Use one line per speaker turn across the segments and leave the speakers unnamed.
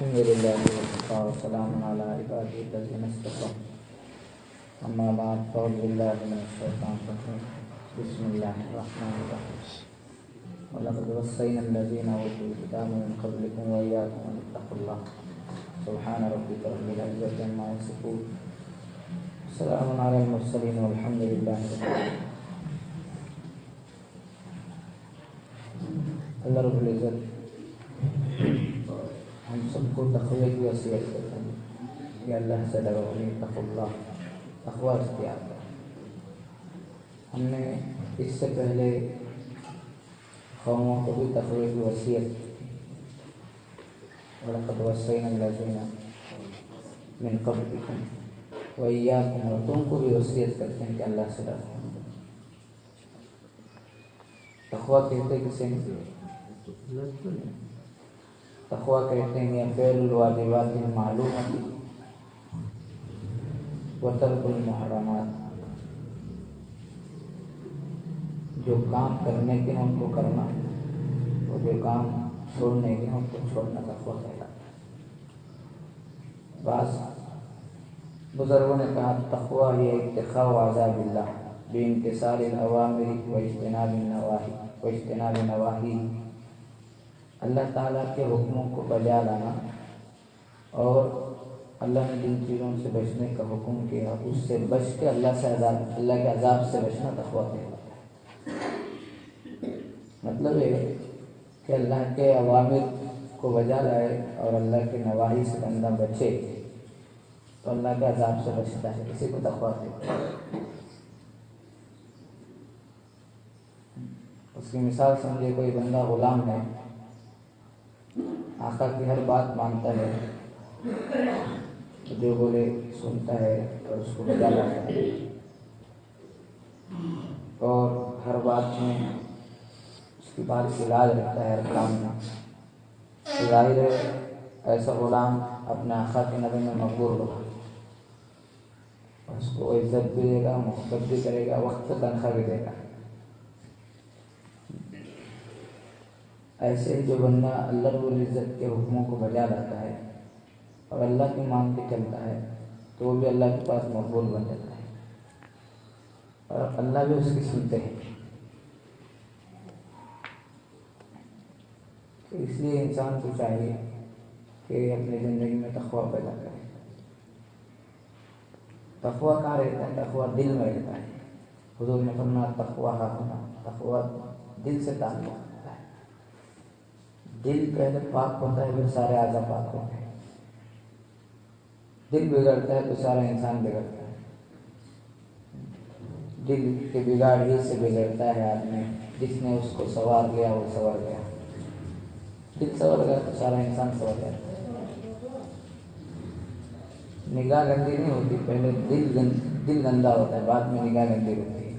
الحمد لله وكفى وسلام على عباده الذين اصطفى أما بعد فأعوذ بالله من الشيطان الرجيم بسم الله الرحمن الرحيم ولقد وصينا الذين أوتوا الكتاب من قبلكم وإياكم أن اتقوا الله سبحان ربك رب العزة عما يصفون سلام على المرسلين والحمد لله رب العالمين. اللہ رب العزت ہم سب کو تقوی کی وصیت کرتے ہیں کہ اللہ سے ڈرو، اتقوا اللہ، تقوی اختیار کرو. ہم نے اس سے پہلے قوموں کو بھی تقوی کی وصیت کی. وَلَقَدْ وَصَّيْنَا الَّذِينَ مِن قَبْلِكُمْ وَإِيَّاكُمْ، اور تم کو بھی وصیت کرتے ہیں کہ اللہ سے ڈرو. تقوی کہتے کسے ہیں؟ تقوی کہتے ہیں فعل الواجبات المعلومۃ وترک المحرمات، جو کام کرنے کے ہیں ان کو کرنا اور جو کام چھوڑنے کے ہیں ان کو چھوڑنا تقوی کہلاتا ہے. بعض بزرگوں نے کہا تقوی ہے اتقاء عذاب اللہ بانتصار الاوامر واجتناب النواہی، اللہ تعالیٰ کے حکموں کو بجا لانا اور اللہ نے جن چیزوں سے بچنے کا حکم کیا اس سے بچ کے اللہ کے عذاب سے بچنا تقوی کہلاتا ہے. مطلب ہے کہ اللہ کے اوامر کو بجا لائے اور اللہ کے نواہی سے بندہ بچے تو اللہ کے عذاب سے بچتا ہے، اسی کو تقوی کہتے ہیں. اس کی مثال سمجھے کوئی بندہ غلام ہے، آقا کی ہر بات مانتا ہے، جو بولے سنتا ہے اور اس کو بجا لاتا ہے اور ہر بات میں اس کی بات کی لاج رکھتا ہے ہر کام میں. ظاہر ہے ایسا غلام اپنے آقا کی نظر میں مقبول ہوگا، اس کو عزت بھی دے گا، محبت بھی کرے گا، وقت سے تنخواہ بھی دے گا. ایسے ہی جو بندہ اللہ رب العزت کے حکموں کو بجا لاتا ہے اور اللہ کی مان کے چلتا ہے تو وہ بھی اللہ کے پاس مقبول بن جاتا ہے اور اللہ بھی اس کی سنتے ہیں. تو اس لیے انسان کو چاہیے کہ اپنی زندگی میں تقوی پیدا کرے. تقوی کہاں رہتا ہے؟ تقوی دل میں رہتا ہے. حضور نے فرمایا تقوی ہاہنا، تقوی دل سے تعلق ہوتا ہے. دل پہلے پاک ہوتا ہے پھر سارے اعضاء پاک ہوتے ہیں. دل بگڑتا ہے تو سارا انسان بگڑتا ہے. دل کے بگاڑ ہی سے بگڑتا ہے آدمی، جس نے اس کو سنوار لیا وہ سنور گیا. دل سنور گیا تو سارا انسان سنور گیا. نگاہ گندی نہیں ہوتی، پہلے دل گندا ہوتا ہے، بعد میں نگاہ گندی ہوتی ہے.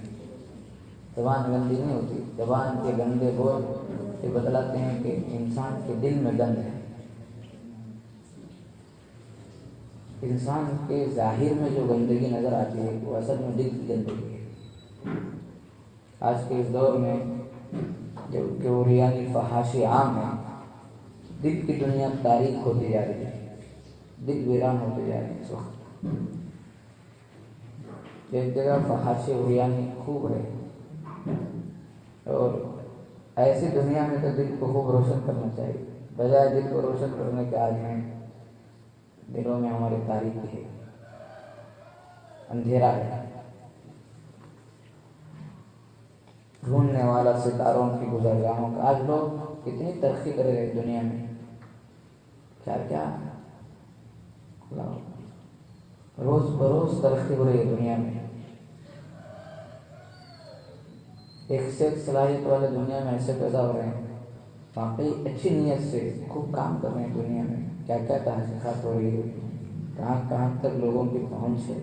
زبان گندی نہیں ہوتی، زبان کے گندے بول یہ بتلاتے ہیں کہ انسان کے دل میں گند ہے. انسان کے ظاہر میں جو گندگی نظر آتی ہے وہ اصل میں دل کی گندگی ہے. آج کے اس دور میں جب کہ عریانی فحاشی عام ہے، دل کی دنیا تاریک ہوتی جا رہی ہے، دل ویران ہوتے جا رہے ہیں. اس وقت ایک جگہ فحاشی عریانی خوب ہے اور ایسی دنیا میں تو دل کو خوب روشن کرنا چاہیے. بجائے دل کو روشن کرنے کے آج ہیں دلوں میں ہماری تاریکی ہے، اندھیرا ہے. ڈھونڈنے والا ستاروں کی گزرگاہوں کا، آج لوگ کتنی ترقی کر رہے ہیں دنیا میں، کیا روز بروز ترقی ہو رہی ہے دنیا میں. ایک سے ایک صلاحیت والے دنیا میں ایسے پیدا ہو رہے ہیں، واقعی اچھی نیت سے خوب کام کر رہے ہیں دنیا میں. کیا کیا تحقیقات ہو رہی ہے، کہاں کہاں تک لوگوں کی پہنچ ہے.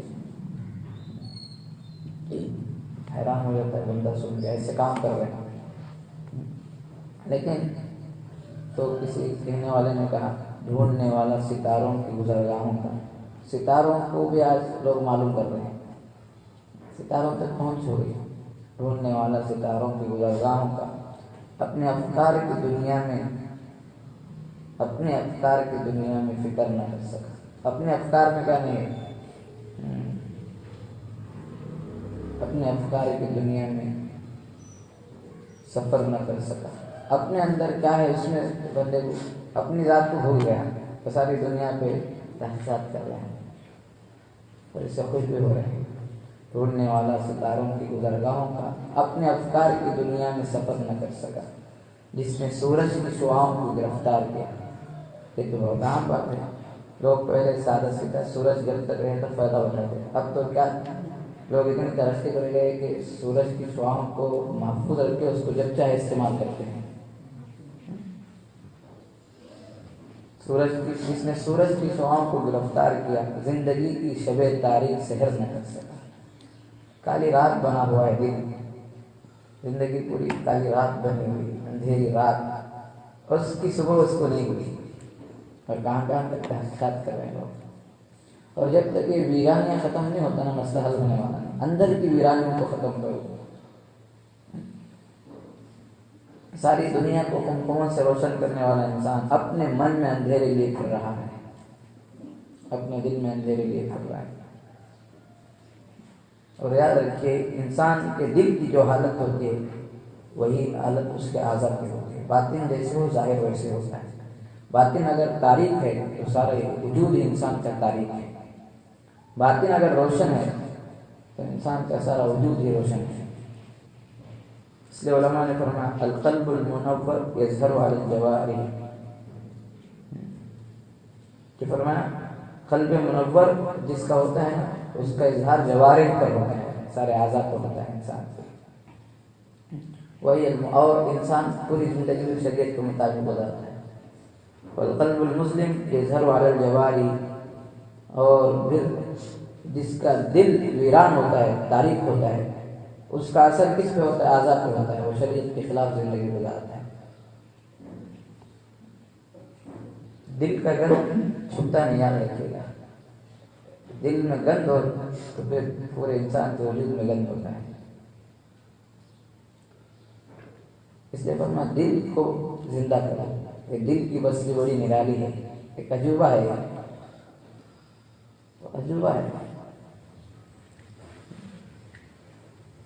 حیران ہو جاتا ہے بندہ سن کے، ایسے کام کر رہے ہیں. لیکن تو کسی کہنے والے نے کہا ڈھونڈنے والا ستاروں کی گزرگاہوں کا، ستاروں کو بھی آج لوگ معلوم کر رہے ہیں، ستاروں تک پہنچ ہو گئی. ڈھونڈنے والا ستاروں کی گزرگاہوں کا، اپنے افکار کی دنیا میں اپنے افکار کی دنیا میں فکر نہ کر سکا. اپنے افکار میں کیا نہیں ہے؟ اپنے افکار کی دنیا میں سفر نہ کر سکا. اپنے اندر کیا ہے اس میں بندے کو اپنی ذات کو بھول گیا تو ساری دنیا پہ تحقیقات کر رہے ہیں اور اس سے خوش بھی ہو رہے ہیں. ڈھونڈنے والا ستاروں کی گزرگاہوں کا اپنے افکار کی دنیا میں سفر نہ کر سکا جس نے سورج کی شعاؤں کو گرفتار کیا. یہ تو بہت عام بات ہے. لوگ پہلے سادہ سیدھا سورج جب تک رہے تو فائدہ اٹھاتے. اب تو کیا لوگ اتنی ترقی کر گئے کہ سورج کی شعاؤں کو محفوظ رکھ کے اس کو جب چاہے استعمال کرتے ہیں. جس نے سورج کی شعاؤں کو گرفتار کیا زندگی کی شب تاریک سحر نہ کر سکا. کالی رات بنا ہوا ہے دن. زندگی پوری کالی رات بنی ہوئی, اندھیری رات, اور اس کی صبح اس کو نہیں ہوئی. اور کہاں تک تحقیقات کر رہے ہیں لوگ. اور جب تک یہ ویرانیاں ختم نہیں ہوتا نا مسئلہ حل ہونے والا نہیں. اندر کی ویرانیوں کو ختم کرو. ساری دنیا کو کمکموں سے روشن کرنے والا انسان اپنے من میں اندھیرے لیے پھر رہا ہے, اپنے دل میں اندھیرے لیے پھر رہا ہے. اور یاد رکھیے انسان کے دل کی جو حالت ہوتی ہے وہی حالت اس کے اعضاء کی ہوتی ہے. باطن جیسے ہو ظاہر ویسے ہوتا ہے. باطن اگر تاریک ہے تو سارا وجود انسان کا تاریک ہے. باطن اگر روشن ہے تو انسان کا سارا وجود ہی روشن ہے. اس لیے علماء نے فرمایا القلب المنور یظہر علی الجوارح, کہ فرمایا قلب منور جس کا ہوتا ہے اس کا اظہار جوارح پر ہوتا ہے, سارے اعضاء پر ہوتا ہے انسان سے. وہی اور انسان پوری زندگی میں شریعت کے مطابق گزارتا ہے. والقلب المسلم یظہر علی الجوارح, اور پھر جس کا دل ویران ہوتا ہے تاریک ہوتا ہے اس کا اثر کس پہ ہوتا ہے؟ اعضاء پہ ہوتا ہے. وہ شریعت کے خلاف زندگی گزارتا ہے. دل کا گند چھپتا نہیں, یاد رکھیے گا. دل میں گند ہو تو پھر پورے انسان کے وجود میں گند ہوتا ہے. اس لیے فرمایا دل کو زندہ کرو. یہ دل کی بستی بڑی نرالی ہے, ایک عجوبہ ہے, عجوبہ ہے.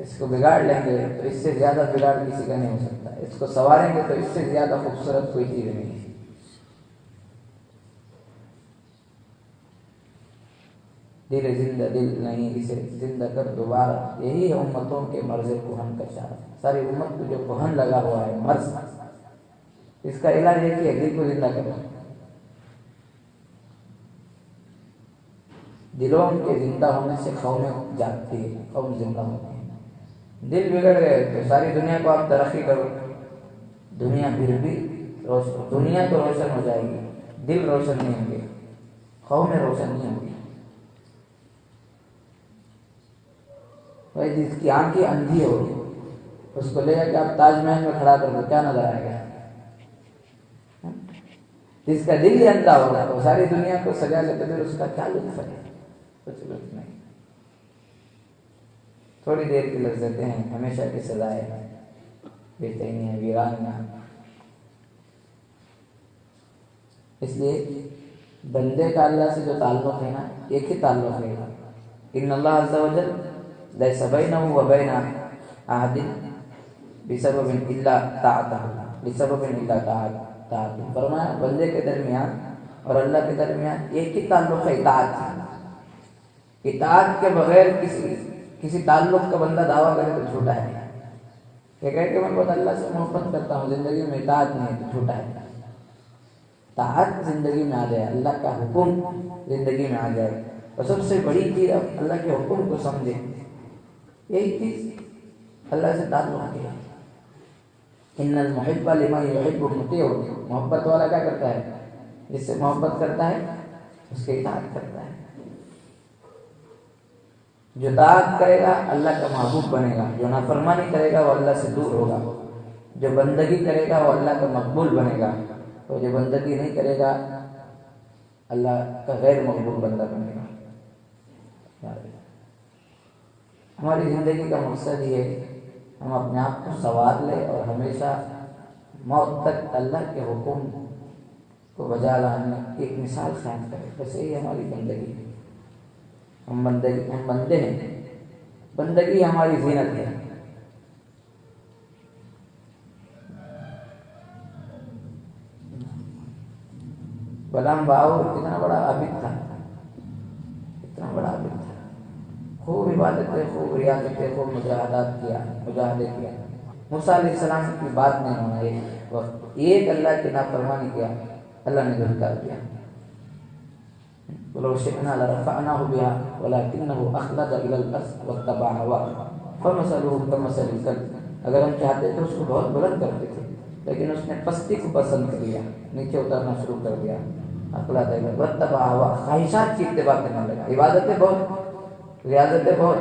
اس کو بگاڑ لیں گے تو اس سے زیادہ بگاڑ کسی کا نہیں ہو سکتا. اس کو سنواریں گے تو اس سے زیادہ خوبصورت کوئی چیز نہیں ہے. دل زندہ دل نہیں, اسے زندہ کر دوبارہ. یہی ہے امتوں کے مرض کہن کا شعر. ساری امت کو جو کہن لگا ہوا ہے مرض, اس کا علاج یہ کہ دل کو زندہ کرو. دلوں کے زندہ ہونے سے قومیں جاگتی ہے, قوم زندہ ہوتی ہے. دل بگڑ گئے تو ساری دنیا کو آپ ترقی کرو, دنیا پھر بھی دنیا تو روشن ہو جائے گی, دل روشن نہیں ہوں گے, قومیں روشن نہیں ہوں گی. بھائی جس کی آنکھیں اندھی ہوگی اس کو لے جا کے آپ تاج محل میں کھڑا کر دو, کیا نظر آئے گا؟ جس کا دل ہی اندھا ہوگا تو ساری دنیا کو سجا لے تو پھر اس کا کیا لطف ہے؟ کچھ لطف نہیں. تھوڑی دیر کی لذتیں ہیں, ہمیشہ کی سزائے بے چینی ہے, ویرانیاں. اس لیے بندے کا اللہ سے جو تعلق ہے نا ایک ہی تعلق ہے. ان اللہ عز و جل لیس بینہ و بین احد بسبب الا طاعتہ, بسبب الا طاعتہ. فرمایا بندے کے درمیان اور اللہ کے درمیان ایک ہی تعلق ہے, اطاعت. اطاعت کے بغیر کسی تعلق کا بندہ دعویٰ کرے تو جھوٹا ہے. یہ کہہ کہ میں بہت اللہ سے محبت کرتا ہوں, زندگی میں اطاعت نہیں ہے تو جھوٹا ہے. طاعت زندگی میں آ جائے, اللہ کا حکم زندگی میں آ جائے, اور سب سے بڑی چیز اللہ کے حکم کو سمجھے. یہی چیز اللہ سے تعلق ہے. ان المحب لمن یحب مطیع. محبت والا کیا کرتا ہے؟ جس سے محبت کرتا ہے اس کی اطاعت کرتا ہے. جو اطاعت کرے گا اللہ کا محبوب بنے گا, جو نافرمانی کرے گا وہ اللہ سے دور ہوگا. جو بندگی کرے گا وہ اللہ کا مقبول بنے گا, اور جو بندگی نہیں کرے گا اللہ کا غیر مقبول بندہ بنے گا. ہماری زندگی کا مقصد یہ ہے ہم اپنے آپ کو سنوار لیں اور ہمیشہ موت تک اللہ کے حکم کو بجا لانے کی ایک مثال قائم کرے. بس یہی ہماری بندگی ہے. ہم بندے ہیں، بندگی ہماری زینت ہے. غلام باور اتنا بڑا عابد تھا، اتنا بڑا عابد تھا، خوب عبادتیں، خوب ریاضتیں، خوب مجاہدے کیا. موسیٰ علیہ السلام کی بات نہیں ہونا. ایک وقت ایک اللہ کی نافرمانی کیا، اللہ نے دھمکا دیا. وَلَوْ شِئْنَا لَرَفَعْنَاهُ بِهَا وَلَكِنَّهُ أَخْلَدَ إِلَى الْأَرْضِ وَاتَّبَعَ هَوَاهُ فَمَثَلُهُ كَمَثَلِ الْكَلْبِ. اگر ہم چاہتے تو اس کو بہت بلند کرتے تھے، لیکن اس نے پستی کو پسند کر لیا، نیچے اترنا شروع کر دیا. أخْلَدَ إِلَى وَاتَّبَعَ هَوَاهُ. خواہشات کی اتباع کرنے لگا. عبادتیں بہت، ریاضتیں بہت،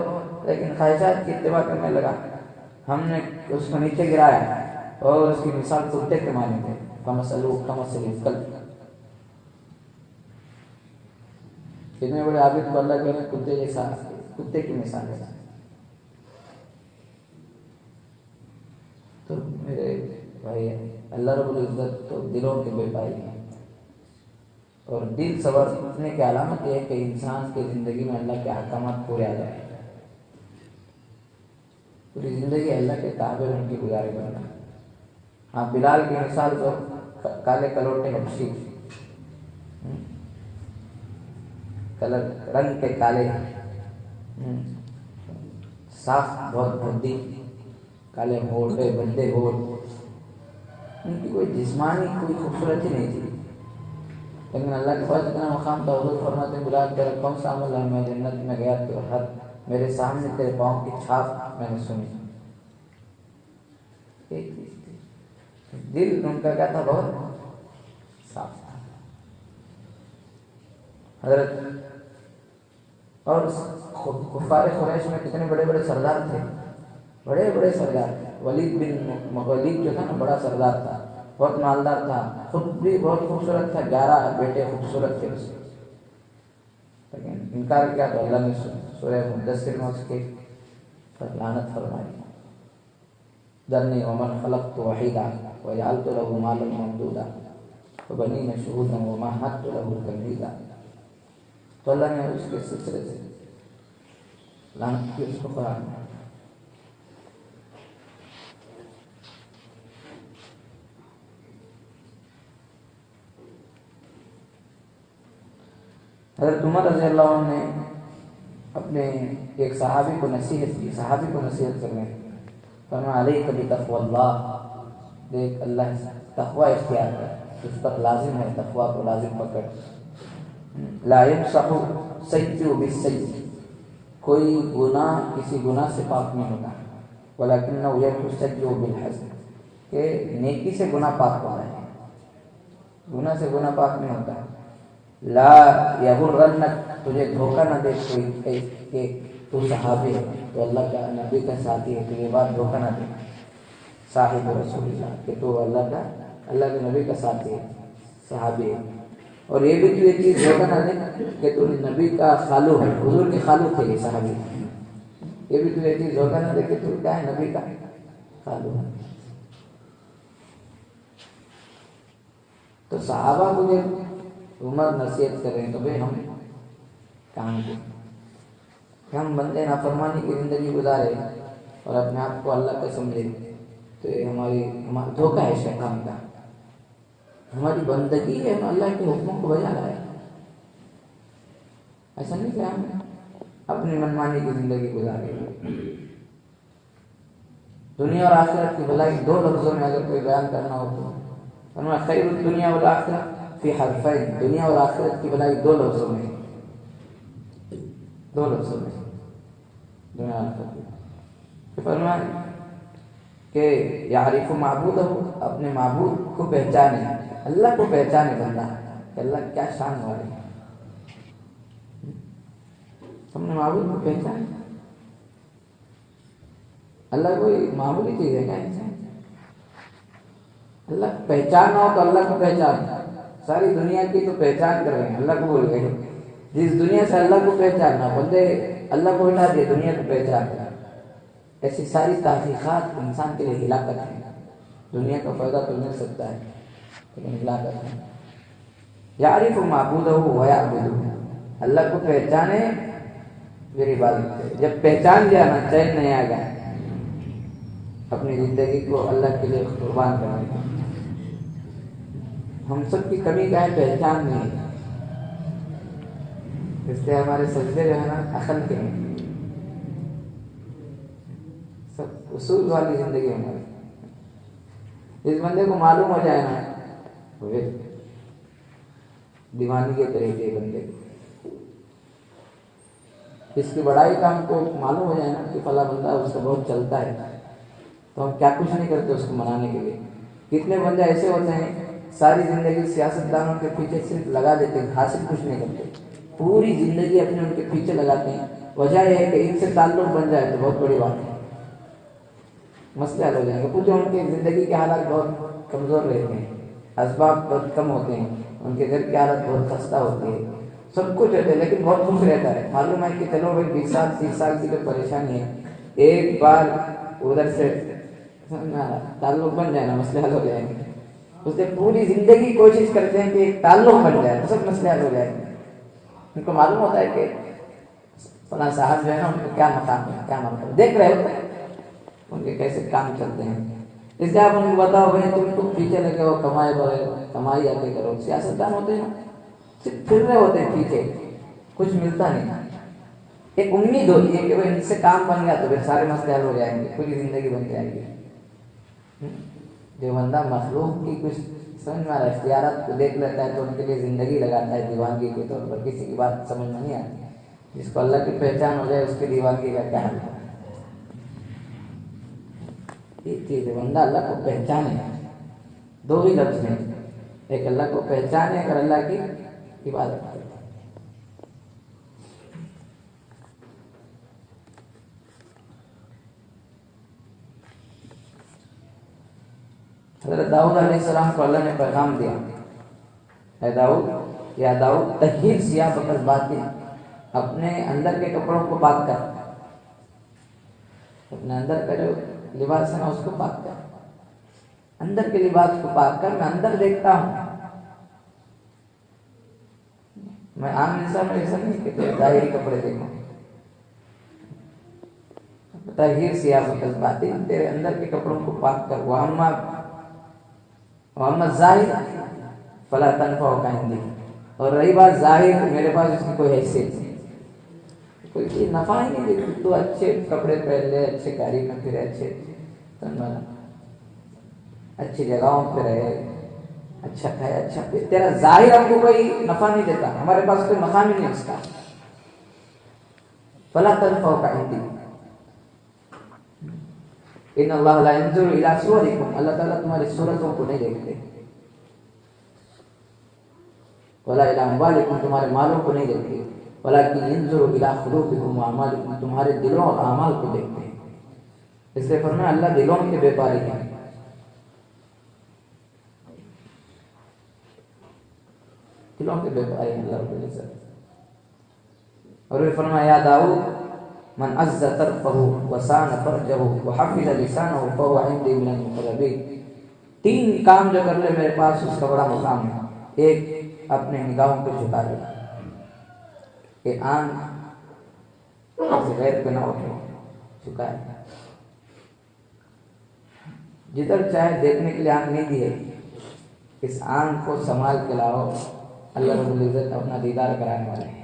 لیکن خواہشات کی اتباع کرنے لگا. ہم نے اس کو نیچے گرایا اور اس کی مثال کتے کے معنی تھے. فَمَثَلُهُ كَمَثَلِ الْكَلْبِ. اتنے بڑے عابد کو اللہ کہنے کتے جیسا، کتے کی مثال ہے. تو میرے بھائی، اللہ رب العزت تو دلوں کے بے پائی ہے، اور دل سنورنے کی علامت یہ ہے کہ انسان کی زندگی میں اللہ کے احکامات پورے آ جائیں. پوری زندگی اللہ کے تابع ان کی گزارے کرنا. ہاں، بلال کی مثال تو کالے کلوٹے حبشی، رنگ کے کالے، صاف بہت بھدی، کالے موٹے بندے ہول. ان کی کوئی جسمانی کوئی خوبصورتی نہیں تھی، لیکن اللہ کے پاس اتنا مقام تھا. حضور فرماتے ہیں بلال تیرا کون سا عمل ہے؟ میں جنت میں گیا تو ہر میرے سامنے تیرے پاؤں کی چھاپ میں نے سنی. دل ان کا کیا تھا؟ بہت صاف تھا. حضرت اور کفار قریش میں کتنے بڑے بڑے سردار تھے، بڑے بڑے سردار. ولید بن ولید جو تھا نا، بڑا سردار تھا، بہت مالدار تھا، خود بھی بہت خوبصورت تھا. 11 بیٹے خوبصورت تھے اس کے، لیکن انکار کیا تو اللہ نے سورہ مدثر میں اس کے پر لعنت فرمائی. ذرنی ومن خلقت وحیدا وجعلت له مالا ممدودا وبنین شہودا ومہدت له تمہیدا. تو اللہ نے اس کے سلسلے سے لعنت کی اس کو قرآن میں. حضرت عمر رضی اللہ عنہ نے اپنے ایک صحابی کو نصیحت کی، صحابی کو نصیحت کرنے فرمایا علیک بتقوی اللہ. دیکھ، اللہ تقوی اختیار کر، اس پر لازم ہے، تقوی کو لازم پکڑ. لا یمسح سیئ بالسیئ. کوئی گناہ کسی گناہ سے پاک نہیں ہوتا. ولکنہ یمحو السیئ بالحسن. کہ نیکی سے گناہ پاک ہوتا ہے، گناہ سے گناہ پاک نہیں ہوتا. لا یغرنک. تجھے دھوکہ نہ دے کوئی کہ تو صحابی ہے، تو اللہ کا نبی کا ساتھی ہے، تجھے بات دھوکہ نہ دے. صاحب رسول اللہ، کہ تو اللہ کے نبی کا ساتھی ہے، صحابی ہے. اور یہ بھی تو یہ چیز دھوکہ نہ دے کہ تو نبی کا خالو ہے، حضور کے خالو تھے یہ صحابی. یہ بھی تو یہ چیز دھوکہ نہ دے کہ تو کیا ہے، نبی کا خالو ہے. تو صحابہ کو جب عمر نصیحت کر رہے ہیں تو بھائی ہم کہاں کے کہ ہم بندے نافرمانی کی زندگی گزارے اور اپنے آپ کو اللہ کا سمجھے، تو یہ ہمارا دھوکہ ہے شیطان کا. ہماری بندگی ہے ہم اللہ کے حکموں کو بجا لائے. ایسا نہیں کہ ہم اپنی منمانی کی زندگی گزارے. دنیا اور آخرت کی بھلائی 2 لفظوں میں اگر کوئی بیان کرنا ہو تو فرمایا خیر الدنیا والآخرہ فی حرفین. دنیا اور آخرت کی بھلائی 2 لفظوں میں، 2 لفظوں میں دنیا اور آخرت. فرمایا کہ یعرف معبودہ، اپنے معبود کو پہچانے، اللہ کو پہچانے بندہ کہ اللہ کیا شان والے ہیں. ہم نے معبود کو پہچانے. اللہ کوئی معمولی چیز ہے کیا انسان؟ اللہ پہچاننا ہو تو اللہ کو پہچان. ساری دنیا کی تو پہچان کر رہے ہیں، اللہ کو بول گئے. جس دنیا سے اللہ کو پہچاننا، بندے اللہ کو ہٹا دے، دنیا کو پہچان. ایسی ساری تحقیقات انسان کے لیے ہلاکت ہے. دنیا کا فائدہ تو مل سکتا ہے لیکن ہلاکت ہے. یعرف معبودہ و یعبدہ، اللہ کو پہچانے پھر عبادت کرے۔ جب پہچان لیا نا چین نہیں آ گیا اپنی زندگی کو اللہ کے لیے قربان کرنے کا۔ ہم سب کی کمی کیا ہے؟ پہچان نہیں ہے، اس لیے ہمارے سجدے جو ہے نا عقل کے ہیں، سب اصول والی زندگی ہماری۔ اس بندے کو معلوم ہو جائے نا پھر دیوانی کے طریقے بندے، اس کی بڑائی کا ہم کو معلوم ہو جائے نا کہ فلاں بندہ اس کا بہت چلتا ہے، تو ہم کیا کچھ نہیں کرتے اس کو منانے کے لیے۔ کتنے بندے ایسے ہوتے ہیں ساری زندگی سیاست دانوں کے پیچھے صرف لگا دیتے ہیں، حاصل کچھ نہیں کرتے، پوری زندگی اپنے ان کے پیچھے لگاتے ہیں۔ وجہ یہ ہے کہ ان سے تعلق بن جائے تو بہت بڑی بات ہے، مسئلے حل ہو جائیں گے۔ کچھ ان کی زندگی کے حالات بہت کمزور رہتے ہیں، اسباب بہت کم ہوتے ہیں، ان کے گھر کی حالت بہت خستہ ہوتی ہے، سب کچھ ہوتا ہے لیکن بہت خوش رہتا ہے۔ معلوم ہے کہ چلو بھائی 20 سال 30 سال کی جو پریشانی ہے، ایک بار ادھر سے تعلق بن جائے نا مسئلے حل ہو جائیں گے۔ اس سے پوری زندگی کوشش کرتے ہیں کہ ایک تعلق بن جائے تو سب مسئلے حل ہو جائیں گے۔ ان کو معلوم ہوتا ہے کہ فلاں صاحب جو ہے نا ان کو کیا مقام ہے، کیا مرتبہ، دیکھ رہے ہوتے ہیں ان کے کیسے کام چلتے ہیں۔ اس لیے آپ ان کو بتاؤ بھائی تم تو پیچھے لگے ہو، کمائی آگے کرو۔ سیاست دان ہوتے ہیں صرف پھر رہے ہوتے ہیں پیچھے، کچھ ملتا نہیں۔ ایک امید ہوتی ہے کہ بھائی ان سے کام بن گیا تو پھر سارے مسئلے حل ہو جائیں گے، پوری زندگی بن جائے گی۔ جو بندہ مخلوق کی کچھ سمجھ میں آ رہا ہے، اختیارات کو دیکھ لیتا ہے تو ان کے لیے زندگی لگاتا ہے دیوانگی کے طور پر، کسی کی بات سمجھ میں نہیں آتی۔ جس کو اللہ کی پہچان ہو جائے اس کی دیوانگی کا کیا حل ہے؟ ایک چیز ہے بندہ اللہ کو پہچانے، دو ہی لفظ ہیں، ایک اللہ کو پہچانے، اگر اللہ کی عبادت کرے۔ حضرت داؤد علیہ السلام کو اللہ نے پیغام دیا، اے داؤد، یا داؤد طہر ثیابک الباطن، اپنے اندر کے کپڑوں کو پاک کر، اپنے اندر کا جو لباس ہے نا اس کو پاک کر، اندر کے لباس کو پاک کر۔ میں اندر دیکھتا ہوں، میں عام انسان ایسا نہیں کہ ظاہری کپڑے دیکھوں۔ طہر ثیابک الباطن، تیرے اندر کے کپڑوں کو پاک کر۔ وَأَمَّا الظَّاهِرُ فَلَا تَنْفَعُكَ عِنْدِي، اور رہی بات ظاہر، میرے پاس اس کی کوئی حیثیت نہیں، کوئی چیز نفع ہی نہیں دیتی۔ تو اچھے کپڑے پہن لے، اچھے گاڑی میں پھرے، اچھی جگہوں پہ رہے، اچھا کھائے، اچھا پھر، تیرا ظاہر ہم کو کوئی نفع نہیں دیتا، ہمارے پاس کوئی مقام ہی نہیں اس کا۔ فَلَا تَنْفَعُكَ عِنْدِي ان اللہ لا ينظر الى صورکم، اللہ تعالیٰ تمہاری صورتوں کو نہیں دیکھتے، ولا الى اموالکم، تمہارے مالوں کو نہیں دیکھتے، ولکن ينظر الى قلوبکم واعمالکم، تمہارے دلوں اور اعمال کو دیکھتے ہیں۔ اس لیے فرمایا اللہ دلوں کے بیپاری ہیں، دلوں کے بیپاری ہیں اللہ رب العزت۔ اور پھر فرمایا یا داؤد من عز طرفه وسان فرجه وحفظ لسانه فهو عندي من المقربين، 3 کام جو کر لے میرے پاس اس کا بڑا مقام ہے۔ ایک، اپنے نگاہوں کو جھکا لے، کہ آنکھ کسی غیر پہ نہ اٹھے، جھکائے، جدھر چاہے دیکھنے کے لیے آنکھ نہیں دی ہے، اس آنکھ کو سنبھال کے لاؤ، اللہ رب العزت اپنا دیدار کرانے والے ہیں۔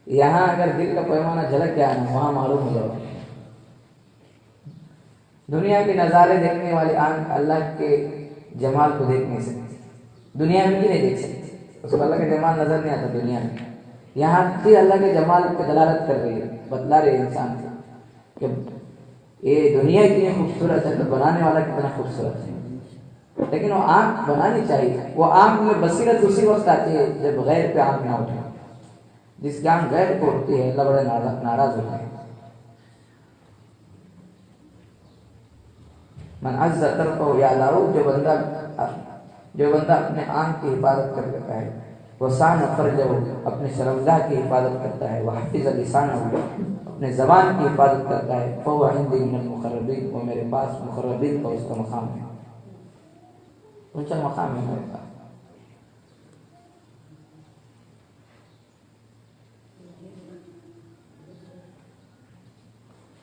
یہاں اگر دل کا پیمانہ جھلک گیا نا وہاں معلوم ہو جائے۔ دنیا کے نظارے دیکھنے والی آنکھ اللہ کے جمال کو دیکھ نہیں سکتی، دنیا میں بھی نہیں دیکھ سکتی، اس کو اللہ کا جمال نظر نہیں آتا دنیا میں۔ یہاں بھی اللہ کے جمال پہ دلالت کر رہی ہے، بتلا رہی ہے انسان کو کہ یہ دنیا اتنی خوبصورت ہے تو بنانے والا کتنا خوبصورت ہے۔ لیکن وہ آنکھ بنانی چاہیے، وہ آنکھ میں بصیرت اسی وقت آتی ہے جب غیر پہ آنکھ نہ اٹھے۔ جس کی آنکھ غیر کو اٹھتی ہے اللہ بڑے ناراض ہوتے ہیں۔ من عز طرفه یا داؤد، جو بندہ اپنے آنکھ کی حفاظت کر لیتا ہے، وسان فرجہ، اپنے شرمگاہ کی حفاظت کرتا ہے، وحفظ لسانہ، اپنے زبان کی حفاظت کرتا ہے، فهو عندي من المقربین، وہ میرے پاس مقربین کا اس کا مقام ہے، اونچا مقام ہے میرے پاس۔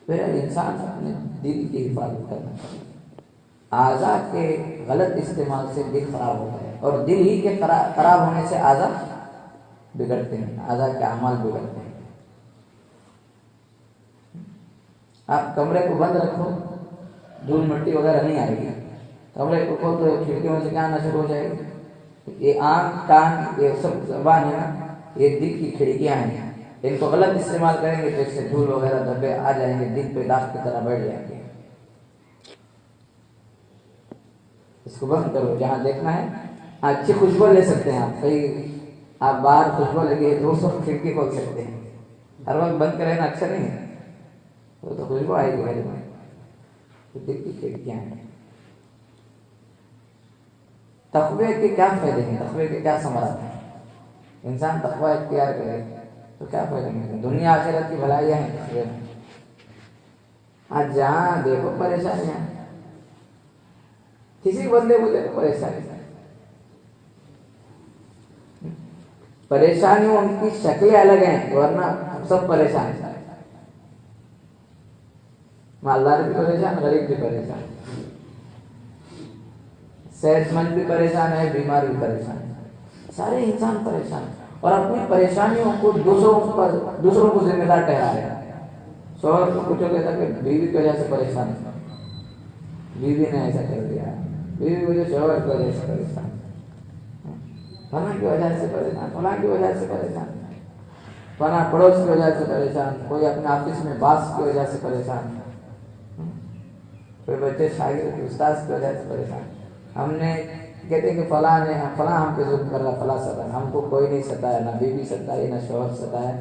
پھر انسان اپنے دل کی حفاظت کرنا چاہیے. اعضاء کے غلط استعمال سے دل خراب ہوتا ہے، اور دل ہی کے خراب ہونے سے اعضاء بگڑتے ہیں، اعضاء کے اعمال بگڑتے ہیں. آپ کمرے کو بند رکھو، دھول مٹی وغیرہ نہیں آئے گی. کمرے کو کھول تو کھڑکیوں سے کیا آنا شروع ہو جائے گی. یہ آنکھ کان یہ سب زبان ہے نا، یہ دل کی کھڑکیاں ہیں. ان کو غلط استعمال کریں گے تو اس سے دھول وغیرہ دھبے آ جائیں گے، دل پہ داغ کی طرح بیٹھ جائیں گے. اس کو بند کرو. جہاں دیکھنا ہے اچھی خوشبو لے سکتے ہیں. آپ کہیں آپ باہر خوشبو لگے تو اس وقت کھڑکی کھول سکتے ہیں. ہر وقت بند کرے نا اچھا نہیں ہے، وہ تو خوشبو آئے گی گھر میں. دل کی کھڑکیاں ہیں. تقوی کے کیا فائدے ہیں، تقوی کے کیا ثمرات ہیں؟ انسان تقوی اختیار کرے تو کیا فائدے ہیں؟ دنیا آخرت کی بھلائیاں ہیں تقوی میں. آج جہاں دیکھو پریشانیاں، کسی بندے کو دیکھو پریشانیوں ان کی شکلیں الگ ہیں، ورنہ سب پریشان ہیں. مالدار بھی پریشان، غریب بھی پریشان، صحت مند بھی پریشان ہے، بیمار بھی پریشان ہے. سارے انسان پریشان ہیں اور اپنی پریشانیوں کو دوسروں کو ذمہ دار ٹھہرا رہے ہیں. شوہر کو کچھ کہتا کہ بیوی کی وجہ سے پریشان ہے، بیوی نے ایسا کر دیا، بیوی وجہ شوہر کی وجہ سے پریشان، فلاں کی وجہ سے پریشان، فلاں کی وجہ سے پریشان، فلاں پڑوس کی وجہ سے پریشان، کوئی اپنے آفس میں باس کی وجہ سے پریشان، کوئی بچے شاگرد استاد کی وجہ سے پریشان. ہم نے کہتے ہیں کہ فلاں ہم پہ ظلم کر رہا، فلاں ستا. ہم کو کوئی نہیں ستایا، نہ بیوی ستائی، نہ شوہر ستایا،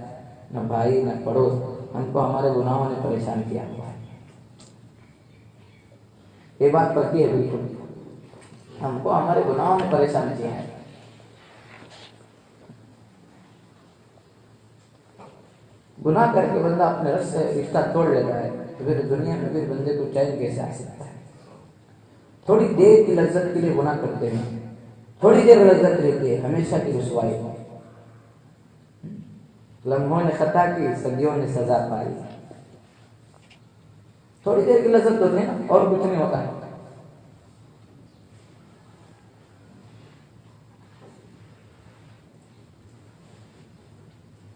نہ بھائی، نہ پڑوس. ہم کو ہمارے گناہوں نے پریشان کیا ہوا ہے. یہ بات پکی ہے بالکل، ہم کو ہمارے گناہوں نے پریشان کیا ہے. گناہ کر کے بندہ اپنے رب سے رشتہ توڑ لیتا ہے تو پھر دنیا میں پھر بندے کو چین کیسے آ سکتا ہے؟ تھوڑی دیر کی لذت کے لیے گناہ کرتے ہیں، تھوڑی دیر لذت رہتی ہے، ہمیشہ کی رسوائی. لمحوں نے خطا کی، صدیوں نے سزا پائی. تھوڑی دیر کی لذت ہوتی ہے نا، اور کچھ نہیں ہوتا ہے.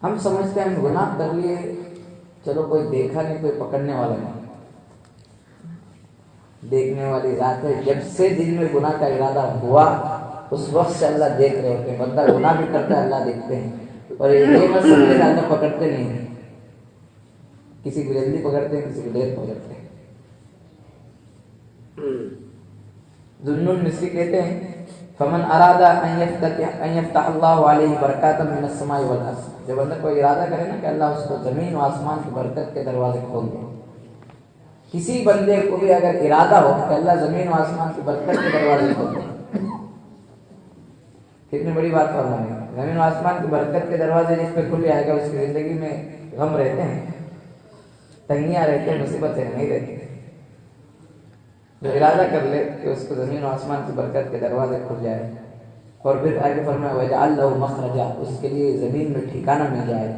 ہم سمجھتے ہیں ہم گناہ کر لیے، چلو کوئی دیکھا نہیں، کوئی پکڑنے والا نہیں. دیکھنے والی ذات ہے. جب سے دل میں گناہ کا ارادہ ہوا اس وقت سے اللہ دیکھ رہے ہوتے ہیں. بندہ گناہ بھی کرتا ہے، اللہ دیکھتے ہیں. اور یہ مت سمجھے کہ اللہ پکڑتے نہیں ہیں. کسی کو جلدی پکڑتے ہیں، کسی کو دیر پکڑتے ہیں. ذوالنون مصری کہتے ہیں فمن اراد ان یفتح اللہ علیہ برکات من السماء والارض. جب بندہ کوئی ارادہ کرے نا کہ اللہ اس کو زمین و آسمان کی برکت کے دروازے کھول دے. کسی بندے کو بھی اگر ارادہ ہو کہ اللہ زمین و آسمان کی برکت کے دروازے کھول دے، کتنی بڑی بات فرما ہے. زمین و آسمان کی برکت کے دروازے جس پہ کھل جائے گا اس کی زندگی میں غم رہتے ہیں، تنگیاں رہتے ہیں، مصیبتیں نہیں رہتی. جو ارادہ کر لے کہ اس کو زمین و آسمان کی برکت کے دروازے کھل جائے. اور پھر آگے فرمایا وَيَجْعَلْ لَهُ مَخْرَجًا، اس کے لیے زمین میں ٹھکانہ مل جائے.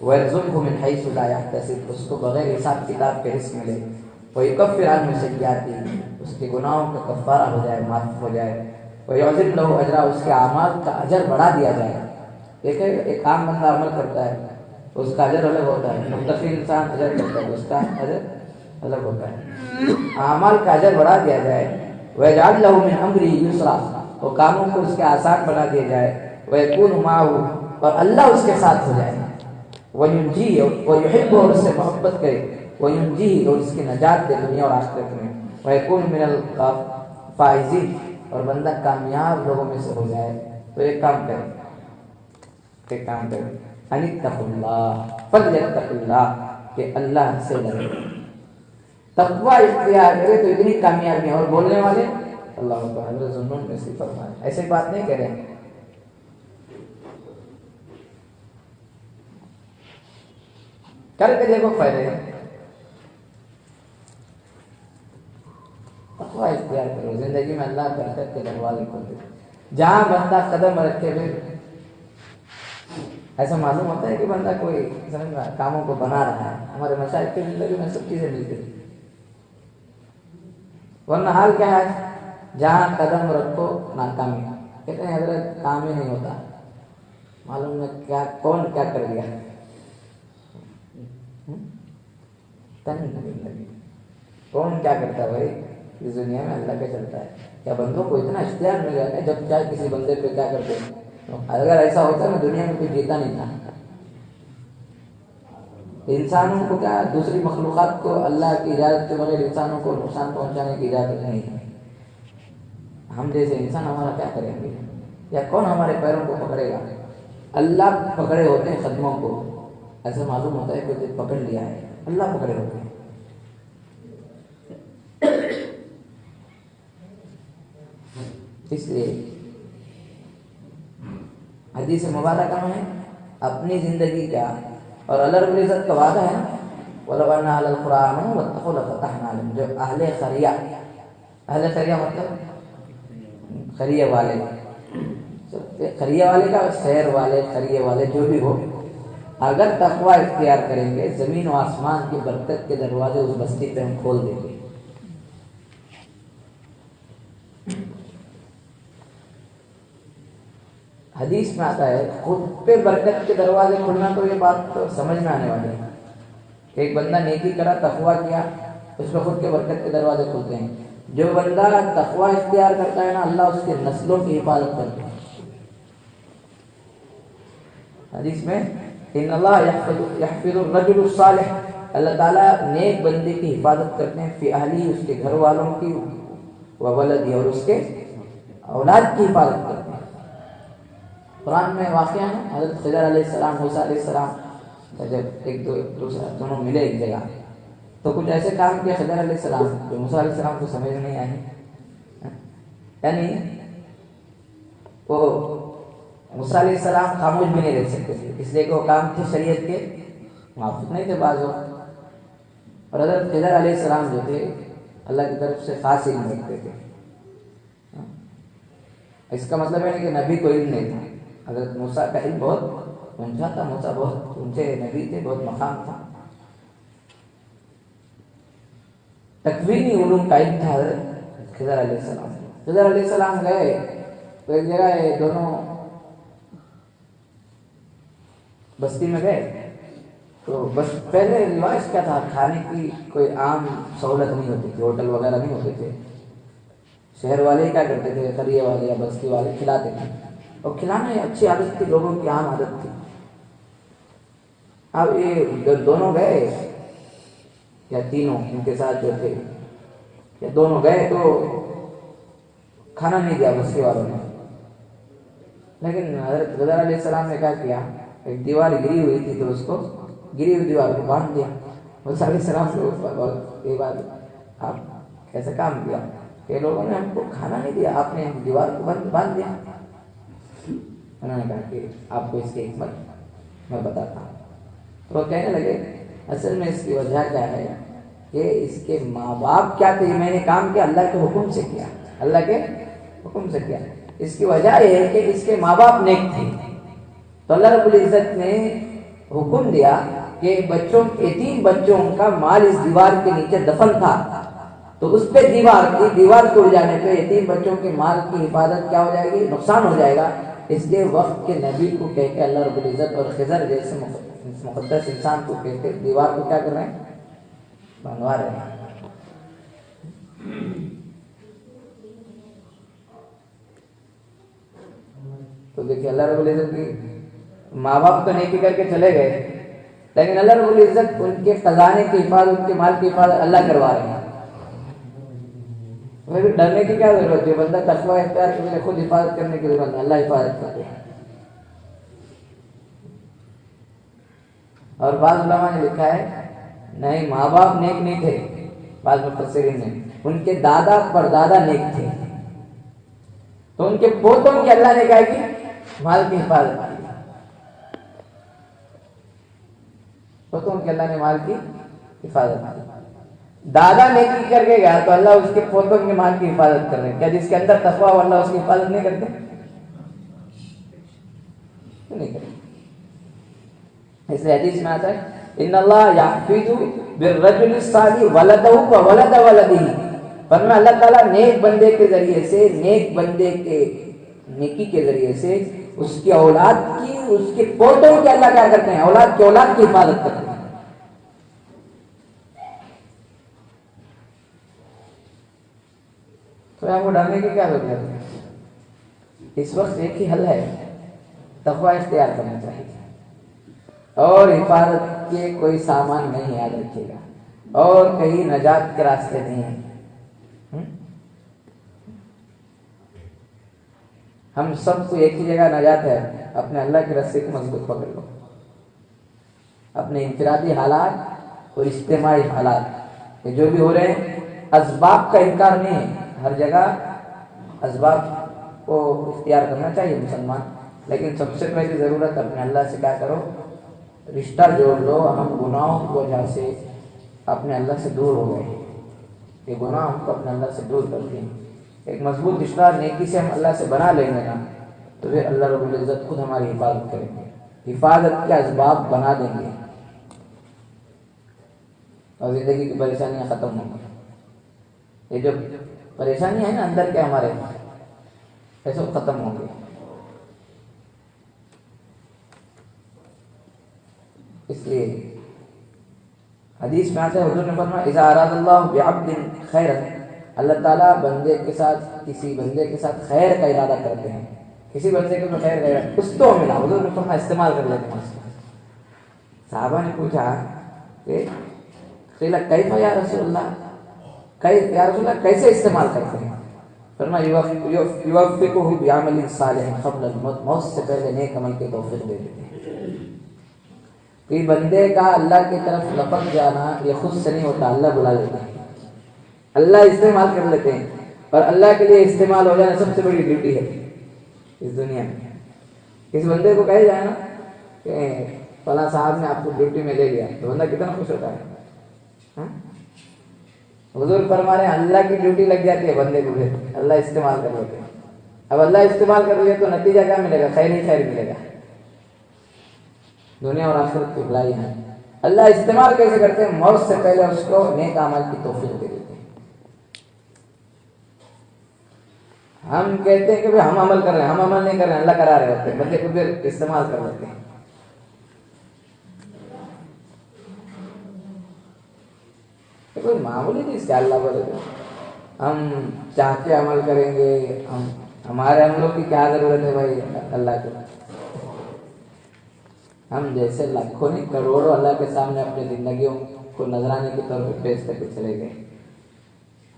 وَيَرْزُقْهُ مِنْ حَيْثُ لَا يَحْتَسِبُ، اس کو بغیر حساب کتاب کے رزق ملے. وَيُكَفِّرْ عَنْهُ سَيِّئَاتِهِ، اس کے گناہوں کا کفارہ ہو جائے، معاف ہو جائے. وَيُعْظِمْ لَهُ أَجْرًا، اس کے اعمال کا اجر بڑھا دیا جائے. دیکھیں ایک عام بندہ عمل کرتا ہے اس کا اجر الگ ہوتا ہے، متقی انسان اجر کرتا ہے اس کا اجر الگ ہوتا ہے. اعمال کا اجر بڑھا دیا جائے. وَيَجْعَلْ لَهُ مِنْ أَمْرِهِ يُسْرًا، وہ کاموں کو اس کے آسان بنا دیا جائے. وَيَكُونُ مَعَهُ، اور اللہ اس کے ساتھ ہو جائے. وَيُنْجِيهِ، وَيُحِبُّهُ، اور اس سے محبت کرے. وَيُنْجِيهِ، اور اس کی نجات دے دنیا اور آخرت میں. وَيَكُونُ مِنَ الْفَائِزِينَ، اور بندہ کامیاب لوگوں میں سے ہو جائے. تو ایک کام کرے، ان اتقوا اللہ فلیتق اللہ، کہ اللہ سے ڈرے. تقوی اختیار کرے تو اتنی کامیابی ہے. اور بولنے والے اللہ کو حضرت ذوالنون میں سے فرمائے، ایسے بات نہیں کریں. کر کے دیکھو فائدے ہیں. تقوی اختیار کرو، زندگی میں اللہ برکت کے دروازے کھول دے. جہاں بندہ قدم رکھے ہوئے ایسا معلوم ہوتا ہے کہ بندہ کوئی سمجھ رہا کاموں کو بنا رہا ہے. ہمارے مشائخ کی زندگی میں سب چیزیں ملتی ہیں. ورنہ حال کیا ہے؟ جہاں قدم رکھو ناکامی. کہتے ہیں حضرت کام ہی نہیں ہوتا. معلوم ہے کیا کون کیا کر دیا. کون کیا کرتا ہے بھائی اس دنیا میں؟ اللہ کا چلتا ہے. کیا بندوں کو اتنا اختیار مل جاتا ہے جب چاہے کسی بندے پہ کیا کرتے ہیں؟ اگر ایسا ہوتا ہے دنیا میں کوئی جیتا نہیں تھا. انسانوں کو کیا دوسری مخلوقات کو اللہ کی اجازت کے بغیر انسانوں کو نقصان پہنچانے کی اجازت نہیں ہے. ہم جیسے انسان ہمارا کیا کریں گے؟ یا کون ہمارے پیروں کو پکڑے گا؟ اللہ پکڑے ہوتے ہیں قدموں کو. ایسا معلوم ہوتا ہے کہ پکڑ لیا ہے. اللہ پکڑے ہوتے ہیں. اس لیے حدیث مبارکہ میں اپنی زندگی کا اور اللہ رب العزت کا وعدہ ہے نا وَلَوْ أَنَّ أَهْلَ الْقُرَىٰ آمَنُوا وَاتَّقُوا لَفَتَحْنَا عَلَيْهِمْ. جو اہل قریہ مطلب قریہ والے. قریہ والے کا شہر والے قریہ والے جو بھی ہو اگر تقوی اختیار کریں گے زمین و آسمان کی برکت کے دروازے اس بستی پہ ہم کھول دیں گے. حدیث میں آتا ہے خود پہ برکت کے دروازے کھلنا تو یہ بات تو سمجھ میں آنے والی ہے. ایک بندہ نیکی کرا تقوی کیا اس پہ خود کے برکت کے دروازے کھلتے ہیں. جو بندہ تقوی اختیار کرتا ہے نا اللہ اس کے نسلوں کی حفاظت کرتا ہے. حدیث میں ان اللہ یحفظ الرجل الصالح. اللہ تعالیٰ نیک بندے کی حفاظت کرتے ہیں فی اہلی اس کے گھر والوں کی وولدی اور اس کے اولاد کی حفاظت کرتے ہیں. قرآن میں واقعہ ہے حضرت خضر علیہ السلام موسیٰ علیہ السلام کا جب ایک دوسرا دونوں ملے ایک جگہ تو کچھ ایسے کام کیا خضر علیہ السلام جو موسیٰ علیہ السلام کو سمجھ نہیں آئے. یعنی وہ موسیٰ علیہ السلام خاموش بھی نہیں رہ سکتے تھے اس لیے کہ وہ کام تھے شریعت کے موافق نہیں تھے بعض وقت. اور حضرت خضر علیہ السلام جو تھے اللہ کی طرف سے خاص علم رکھتے تھے. اس کا مطلب ہے کہ نبی کو علم نہیں تھا. حضرت موسیٰ کا علم بہت اونچا تھا. موسیٰ بہت اونچے نبی تھے بہت مقام تھا. تکوینی علوم کا علم تھا حضرت خضر علیہ السلام. خضر علیہ السلام گئے تو ایک جگہ یہ دونوں بستی میں گئے تو بس پہلے رواج کیا تھا کھانے کی کوئی عام سہولت نہیں ہوتی تھی. ہوٹل وغیرہ نہیں ہوتے تھے. شہر والے کیا کرتے تھے قریہ والے یا بستی والے کھلاتے تھے اور کھلانا یہ اچھی عادت تھی لوگوں کی عام عادت تھی. اب یہ دونوں گئے یا تینوں ان کے ساتھ جو تھے یا دونوں گئے تو کھانا نہیں دیا بستی والوں نے. لیکن حضرت خضر علیہ السلام نے کیا کیا ایک دیوار گری ہوئی تھی تو اس کو گری ہوئی دیوار کو باندھ دیا. موسیٰ علیہ السلام سے یہ بات آپ کیسے کام کیا کہ لوگوں نے ہم کو کھانا نہیں دیا آپ نے دیوار کو باندھ دیا. انہوں نے کہا کہ آپ کو اس کی حکمت میں بتاتا ہوں. تو وہ کہنے لگے اصل میں اس کی وجہ کیا ہے کہ اس کے ماں باپ کیا تھے. میں نے کام کیا اللہ کے حکم سے کیا. اللہ کے حکم سے کیا. اس کی وجہ یہ ہے کہ اس کے ماں باپ نیک تھے تو اللہ رب العزت نے حکم دیا کہ بچوں یتیم بچوں کا مال اس دیوار کے نیچے دفن تھا تو اس پہ دیوار ٹوٹ جانے پہ یتیم بچوں کے مال کی حفاظت کیا ہو جائے گی نقصان ہو جائے گا. اس لیے وقت کے نبی کو کہہ کے اللہ رب العزت اور خضر جیسے مقدس انسان کو کہہ کے دیوار کو کیا کر رہے ہیں بنوا رہے ہیں. تو دیکھیے اللہ رب العزت کی ماں باپ تو نیکی کر کے چلے گئے لیکن اللہ رب العزت ان کے خزانے کی حفاظت ان کے مال کی حفاظت اللہ کروا رہے ہیں. ڈرنے کی کیا ضرورت ہے. بندہ تقوی اختیار کرنے خود حفاظت کرنے کی ضرورت ہے. اللہ حفاظت کرتے ہیں. اور بعض علماء نے لکھا ہے نہیں ماں باپ نیک نہیں تھے. بعض مفسرین نے ان کے دادا پردادا نیک تھے تو ان کے پوتوں کی اللہ نے کہا کہ مال کی حفاظت کی. پوتوں کی اللہ نے مال کی حفاظت کی. دادا نیکی کر کے گیا تو اللہ اس کے پوتوں کے مال کی حفاظت کر رہے ہیں. کیا جس کے اندر تقویٰ ہو اللہ اس کی حفاظت نہیں کرتے؟ نہیں کرتے. اس لیے حدیث میں آتا ہے ان اللہ یحفظ بالرجل الصالح ولدہ وولد ولدہ، فرمایا اللہ تعالیٰ نیک بندے کے ذریعے سے، نیک بندے کے نیکی کے ذریعے سے اس کی اولاد کی، اس کے پوتوں کی اللہ کیا کرتے ہیں، اولاد کی اولاد کی حفاظت کرتے ہیں۔ تو آپ کو ڈرنے کی کیا ضرورت ہے؟ اس وقت ایک ہی حل ہے، تقوی اختیار کرنا چاہیے، اور حفاظت کے کوئی سامان نہیں یاد رکھیے گا، اور کہیں نجات کے راستے نہیں ہیں۔ ہم سب کو ایک ہی جگہ نجات ہے، اپنے اللہ کی رسی کو مضبوط پکڑ لو، اپنے انفرادی حالات اور اجتماعی حالات یہ جو بھی ہو رہے ہیں، اسباب کا انکار نہیں ہے، ہر جگہ اسباب کو اختیار کرنا چاہیے مسلمان، لیکن سب سے پہلی ضرورت اپنے اللہ سے کیا کرو، رشتہ جوڑ لو۔ ہم گناہوں کی وجہ سے اپنے اللہ سے دور ہو گئے، یہ گناہ ہم کو اپنے اللہ سے دور کرتے ہیں۔ ایک مضبوط رشتہ نیکی سے ہم اللہ سے بنا لیں گے نا، تو پھر اللہ رب العزت خود ہماری حفاظت کریں گے، حفاظت کے اسباب بنا دیں گے، اور زندگی کی پریشانیاں ختم ہوں گی۔ یہ جو پریشانی ہے نا اندر کے ہمارے، یہ سب ختم ہوں گے۔ اس لیے حدیث میں آتا ہے، حضور نے فرمایا اذا اراد اللہ بعبد خیرا، اللہ تعالیٰ بندے کے ساتھ، کسی بندے کے ساتھ خیر کا ارادہ کرتے ہیں، کسی بندے کے خیر کا ارادہ اس تو ملا، حضور نے فرمایا استعمال کر لیتے ہیں۔ صحابہ نے پوچھا کہ قیل کیف یا رسول اللہ، یا رسول اللہ کیسے استعمال کرتے ہیں؟ فرمایا یوفقہ بعمل صالح قبل الموت، موت سے پہلے نیک عمل کی توفیق دے دیتے ہیں۔ کہ بندے کا اللہ کی طرف لپک جانا یہ خود سے نہیں ہوتا، اللہ بلا لیتا ہے، اللہ استعمال کر لیتے ہیں، اور اللہ کے لیے استعمال ہو جانا سب سے بڑی ڈیوٹی ہے اس دنیا میں۔ اس بندے کو کہے جائے نا کہ فلاں صاحب نے آپ کو ڈیوٹی میں لے لیا، تو بندہ کتنا خوش ہوتا ہے۔ حضور فرما رہے ہیں اللہ کی ڈیوٹی لگ جاتی ہے بندے کو، پھر اللہ استعمال کر لیتے ہیں۔ اب اللہ استعمال کر لیا تو نتیجہ کیا ملے گا؟ خیر ہی خیر ملے گا، دنیا اور آخرت کی بھلائی ہے۔ اللہ استعمال کیسے کرتے ہیں؟ موت سے پہلے اس کو نیک اعمال کی توفیق دے دیتے ہیں۔ ہم کہتے ہیں کہ ہم عمل کر رہے ہیں، ہم عمل نہیں کر رہے ہیں، اللہ کرا رہے ہوتے ہیں، بندے کو پھر استعمال کر لیتے ہیں۔ کوئی معمولی چیز کیا اللہ بولے تو ہم چاہ کے عمل کریں گے، ہمارے عملوں کی کیا ضرورت ہے بھائی اللہ کو؟ ہم جیسے لاکھوں نہیں کروڑوں اللہ کے سامنے اپنی زندگیوں کو نذرانے کے طور پہ پیش کر کے چلے گئے،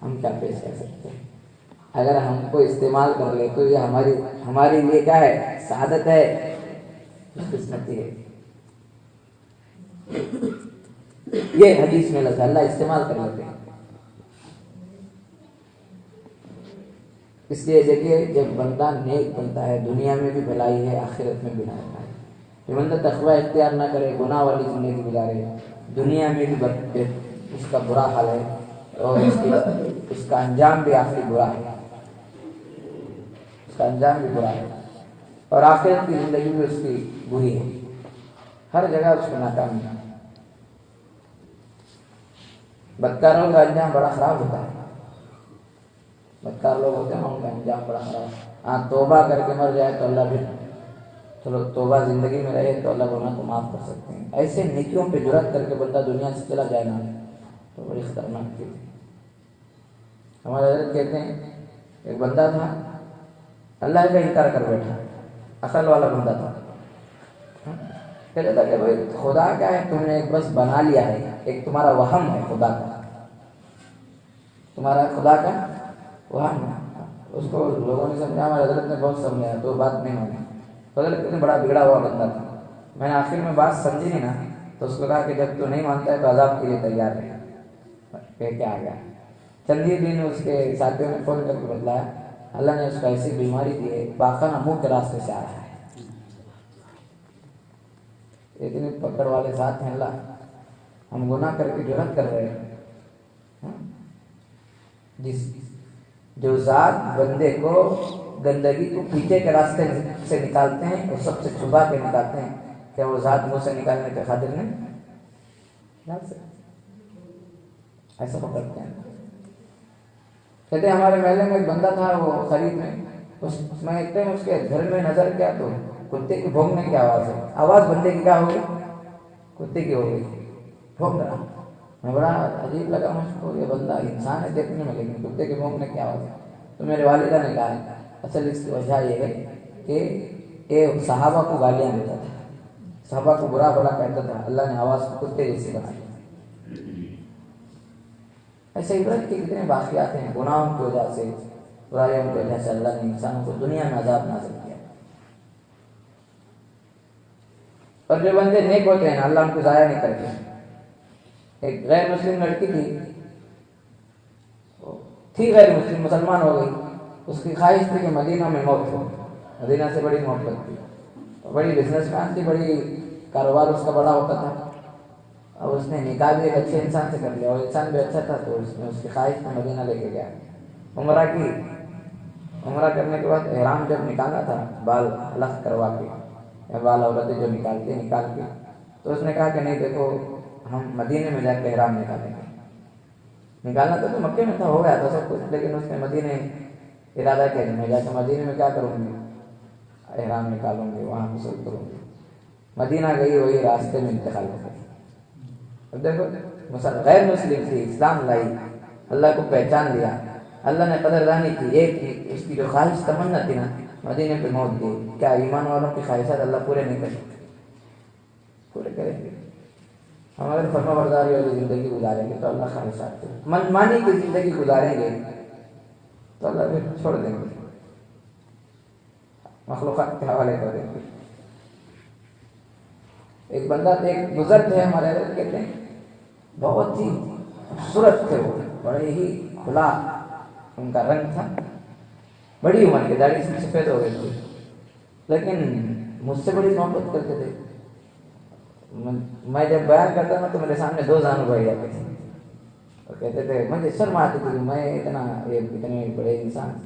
ہم کیا پیش کر سکتے ہیں؟ اگر ہم کو استعمال کر لے تو یہ ہمارے لیے کیا ہے؟ سعادت ہے، قسمتی ہے۔ یہ حدیث میں لفظ اللہ استعمال کر لیتے ہیں۔ اس لیے دیکھیے جب بندہ نیک بنتا ہے دنیا میں بھی بھلائی ہے، آخرت میں بھی بھلائی ہے۔ جو بندہ تقوی اختیار نہ کرے، گناہ والی زندگی گزارے، دنیا میں بھی اس کا برا حال ہے، اور اس کا انجام بھی آخری برا ہے، اس کا انجام بھی برا ہے، اور آخرت کی زندگی بھی اس کی بری ہے، ہر جگہ اس کو ناکامی ہے۔ بدکاروں کا انجام بڑا خراب ہوتا ہے، بدکار لوگ ہوتے ہیں ان کا انجام بڑا خراب ہے۔ ہاں توبہ کر کے مر جائے تو اللہ بھی چلو توبہ زندگی میں رہے تو اللہ گناہ کو معاف کر سکتے ہیں، ایسے نیکیوں پہ جرأت کر کے بندہ دنیا سے چلا جائے نا تو بڑی خطرناک چیز ہے۔ ہمارے حضرت کہتے ہیں ایک بندہ تھا اللہ کا انکار کر بیٹھا، عقل والا بندہ تھا، کہتا تھا کہ بھائی خدا کیا ہے تم نے ایک بس بنا لیا ہے، ایک تمہارا وہم ہے خدا کا، تمہارا خدا کا وہم ہے۔ اس کو لوگوں نے سمجھا، ہمارے حضرت نے بہت سمجھایا تو بات نہیں مانی۔ حضرت نے بڑا بگڑا ہوا بندہ تھا، میں نے آخر میں بات سمجھی نہیں نا تو اس کو کہا کہ جب تو نہیں مانتا ہے تو عذاب کے لیے تیار ہے، کہہ کے آ گیا۔ چند ہی دن اس کے ساتھیوں نے فون کر کے بتلایا اللہ نے اس کو ایسی بیماری دی ہے پاخانہ منہ کے راستے سے آ رہا ہے۔ اتنے پکڑ والے ساتھ ہیں اللہ، ہم گناہ کر کے جرأت کر رہے ہیں۔ جو ذات بندے کو گندگی کو پیچھے کے راستے سے نکالتے ہیں اور سب سے چھپا کے نکالتے ہیں، کیا وہ ذات منہ سے نکالنے کے قادر نہیں؟ نکال سکتے، ایسا پکڑتے ہیں. کہتے ہیں ہمارے محلے میں ایک بندہ تھا، وہ خرید میں میں ایک ٹائم اس کے گھر میں نظر کیا تو کتے کی بھونکنے کی آواز ہے. آواز بندے کی کیا ہو گئی؟ کتے کی ہو گئی، بھونک رہا. میں بڑا عجیب لگا مجھ کو، یہ بندہ انسان ہے دیکھنے میں لیکن کتے کے بھونکنے کی آواز ہے. تو میرے والدہ نے کہا اصل اس کی وجہ یہ ہے کہ یہ صحابہ کو گالیاں دیتا تھا، صحابہ کو برا بھلا کہتا تھا، اللہ نے آواز کو کتے جیسی بنا دی. ایسے عبرت کے کتنے واقعات ہیں. گناہوں کی وجہ سے، برائیوں کی وجہ سے اللہ نے انسانوں کو دنیا میں عذاب نازل کیا. اور جو بندے نیک ہوتے ہیں اللہ ان کو ضائع نہیں کرتے. ایک غیر مسلم لڑکی تھی غیر مسلم، مسلمان ہو گئی. اس کی خواہش تھی کہ مدینہ میں موت ہو، مدینہ سے بڑی محبت تھی، بڑی بزنس مین تھی، بڑی کاروبار اس کا بڑا ہوتا تھا. اور اس نے نکاح بھی ایک اچھے انسان سے کر لیا، اور انسان بھی اچھا تھا. تو اس نے اس کی خواہش میں مدینہ لے کے گیا، عمرہ کی. عمرہ کرنے کے بعد احرام جب نکالا تھا، بال الگ کروا کے، یا بال عورتیں جو نکالتے نکال کے، تو اس نے کہا کہ نہیں دیکھو ہم مدینے میں جا کے احرام نکالیں گے. نکالنا تو مکے میں تھا، ہو گیا تھا سب کچھ، لیکن اس نے مدینے ارادہ کیا میں جا کے مدینے میں کیا کروں گی، احرام نکالوں گی، وہاں غسل کروں گی. مدینہ گئی، وہی راستے میں انتقال ہو گئی. اب دیکھو غیر مسلم تھی، اسلام لائی، اللہ کو پہچان لیا، اللہ نے قدردانی کی. ایک اس کی جو خواہش تمنا تھی نا، مدینے پہ موت دی. کیا ایمان والوں کی خواہشات اللہ پورے نہیں کرتے؟ پورے کریں گے. ہم اگر فرما برداری والی زندگی گزاریں گے تو اللہ خواہشات کو، من مانی کی زندگی گزاریں گے تو اللہ پھر چھوڑ دیں گے، مخلوقات کے حوالے کر دیں گے. ایک بندہ تھے، ایک بزرگ تھے ہمارے حضرت، کہتے ہیں بہت ہی خوبصورت تھے، وہ بڑے ہی کھلا ان کا رنگ تھا، بڑی عمر کے، داڑھی سے سفید ہو گئی تھی، لیکن مجھ سے بڑی محبت کرتے تھے. میں جب بیان کرتا تھا تو میرے سامنے دو زانو بڑھ جاتے تھے اور کہتے تھے، مجھے شرم آتی تھی میں اتنے بڑے انسان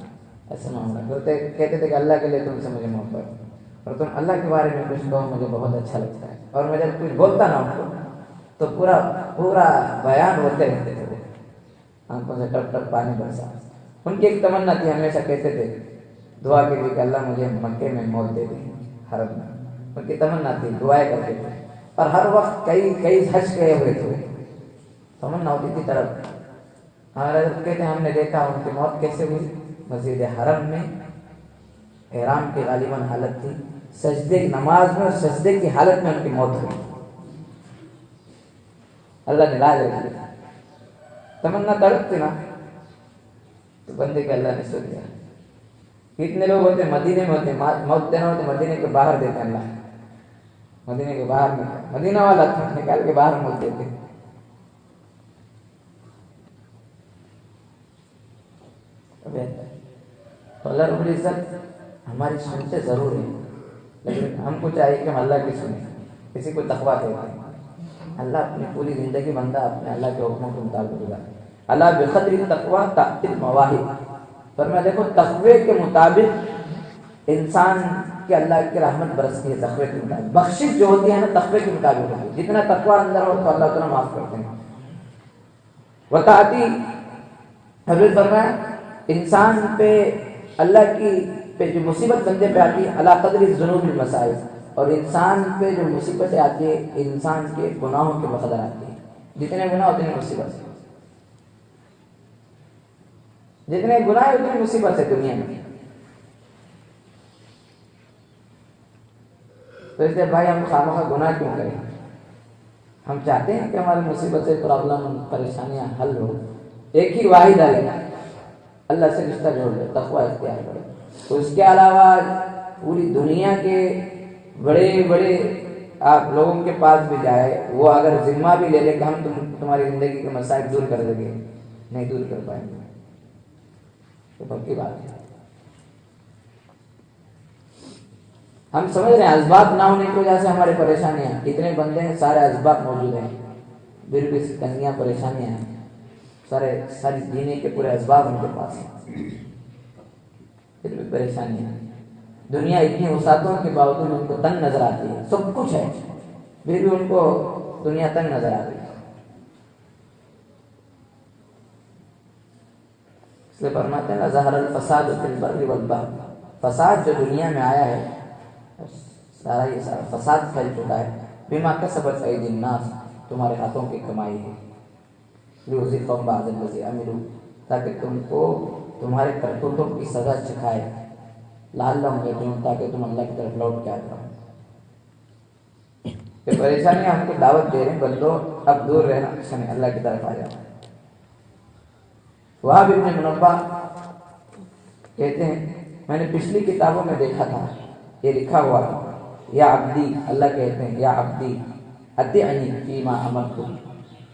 ایسا معاملہ. کہتے تھے کہ اللہ کے لیے تم سے مجھے محبت، اور تم اللہ کے بارے میں کچھ کہو مجھے بہت اچھا لگتا ہے. اور میں جب کچھ بولتا نا ان کو تو پورا بیان ہوتے رہتے تھے، آنکھوں سے ٹپ ٹپ پانی برسا. ان کی ایک تمنا تھی، ہمیشہ کہتے تھے دعا کیجیے کہ اللہ مجھے مکے میں موت دے دے، حرم میں. ان کی تمنا تھی، دعائیں کرتے تھے، اور ہر وقت کئی حج گئے ہوئے تھے، تمنا ہوتی تھی طرف. ہمارے کہتے ہیں ہم نے دیکھا ان کی موت کیسے ہوئی، مسجد حرم میں احرام کی غالباً حالت تھی، سجدے نماز میں اور سجدے کی حالت میں ان کی موت ہوئی. اللہ نے لاج رکھی. تمنا تڑپ تھی نا تو بندے کے اللہ نے سن لیا. کتنے لوگ ہوتے مدینے میں ہوتے، موت دینا ہوتے مدینے کے باہر دیتے اللہ، مدینے کے باہر میں، مدینہ والا تھا نکال کے باہر موت دیتے. اللہ رب العزت ہماری سنتے ضرور ہیں، لیکن ہم کو چاہیے کہ ہم اللہ کی سنیں. کسی کو تقویٰ کہتے ہیں، اللہ اپنی پوری زندگی بندہ اپنے اللہ کے حکموں کے مطابق گزارے. اللہ بقدر التقویٰ تأتی المواہب. فرمایا دیکھو تقوی کے مطابق انسان کی اللہ کی رحمت برستی ہے. تقوی کے مطابق بخشش جو ہوتی ہے نا تقوی کے مطابق ہوتی ہے. جتنا تقویٰ اندر ہو تو اللہ تعالیٰ معاف کرتے ہیں. وتأتی حضرت فرمایا انسان پہ اللہ کی پہ جو مصیبت بندے پہ آتی ہے علی قدر الذنوب المصائب، اور انسان پہ جو مصیبتیں آتی ہے انسان کے گناہوں کے بقدر آتی ہے. جتنے گناہ اتنی مصیبت، جتنے گناہ اتنی مصیبت ہے دنیا میں. تو اس لیے بھائی ہم خامخواہ گناہ کیوں کریں؟ ہم چاہتے ہیں کہ ہماری مصیبتیں، پرابلم، پریشانیاں حل ہو. ایک ہی واحد حل ہے، اللہ سے رشتہ جوڑ لے، تقویٰ اختیار کرے. تو اس کے علاوہ پوری دنیا کے بڑے بڑے آپ لوگوں کے پاس بھی جائے، وہ اگر ذمہ بھی لے لے کہ ہم تمہاری زندگی کے مسائل دور کر دیں گے، نہیں دور کر پائیں گے. تو پکی بات ہے. ہم سمجھ رہے ہیں اسباب نہ ہونے کی وجہ سے ہماری پریشانیاں، کتنے بندے ہیں سارے اسباب موجود ہیں، پھر بھی تنگیاں پریشانیاں ہیں، ساری جینے کے پورے اسباب ان کے پاس ہیں، پھر بھی پریشانیاں ہیں. دنیا اتنی وسعتوں کے باوجود ان کو تنگ نظر آتی ہے، سب کچھ ہے پھر بھی ان کو دنیا تنگ نظر آتی ہے. اس لیے فرماتے ہیں ظہر الفساد فی البر والبحر، فساد جو دنیا میں آیا ہے سارا یہ سارا فساد پھیل چکا ہے بما کسبت ایدی الناس، تمہارے ہاتھوں کی کمائی ہے، لیذیقہم بعض الذی عملوا، تاکہ تم کو تمہارے کرتوتوں کی سزا چکھائے، لعلہم یرجعون، تاکہ تم اللہ کی طرف لوٹ کے آ جاؤ. کہ پریشانیاں ہم کو دعوت دے رہے ہیں بندو اب دور رہنا، سمے اللہ کی طرف آ جاؤ. وہاب ابن منبہ کہتے ہیں میں نے پچھلی کتابوں میں دیکھا تھا یہ لکھا ہوا یا عبدی، اللہ کہتے ہیں یا عبدی اطیعنی فیما امرتک،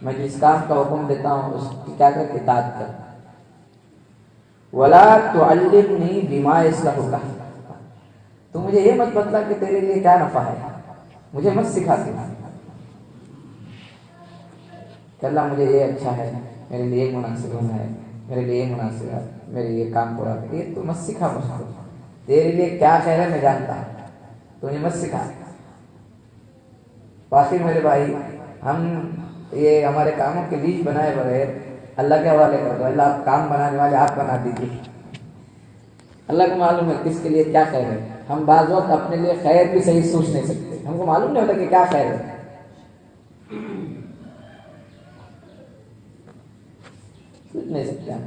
میں جس کام کا حکم دیتا ہوں اس کی کیا کر اطاعت کر. ولا تعلمنی بما یصلحک، تو مجھے یہ مت بتلا کہ تیرے لیے کیا نفع ہے، مجھے مت سکھا کہ اللہ مجھے یہ اچھا ہے، میرے لیے یہ مناسب ہونا ہے، میرے لیے یہ مناسب ہے، میرے یہ کام پورا کر، یہ تو مت سکھا مجھ کو، تیرے لیے کیا خیر ہے میں جانتا ہوں، تو مجھے مت سکھا. باقی میرے بھائی ہم یہ ہمارے کاموں کے بیچ بنائے بغیر اللہ کے حوالے کر دو. اللہ آپ کام بنانے والے آپ بنا دیجیے، اللہ کو معلوم ہے کس کے لیے کیا خیر ہے. ہم بعض وقت اپنے لیے خیر بھی صحیح سوچ نہیں سکتے، ہم کو معلوم نہیں ہوتا کہ کیا خیر ہے، سوچ نہیں سکتے ہم.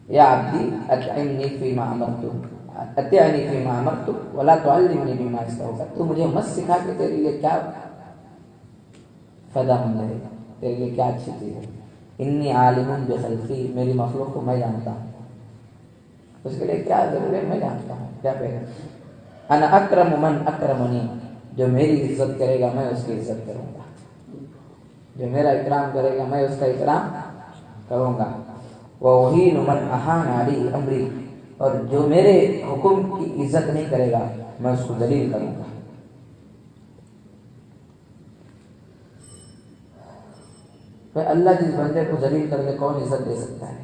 یا عبدی اطعمنی فیما امرتک، اطیعنی فیما امرتک ولا تعلمنی بما یصلحک، تو مجھے مت سکھا کہ تیرے لیے کیا فائدہ مند ہے، تیرے لیے کیا اچھی چیز ہے. انی عالم بخلقی، میری مخلوق کو میں جانتا ہوں، اس کے لیے کیا ضرور ہے میں جانتا ہوں کیا پہلے. انا اکرم من اکرمنی، جو میری عزت کرے گا میں اس کی عزت کروں گا، جو میرا اکرام کرے گا میں اس کا اکرام کروں گا. وأہین من اہان علی امری، اور جو میرے حکم کی عزت نہیں کرے گا میں اس کو ذلیل کروں گا. اللہ جس بندے کو ذلیل کر کے کون عزت دے سکتا ہے.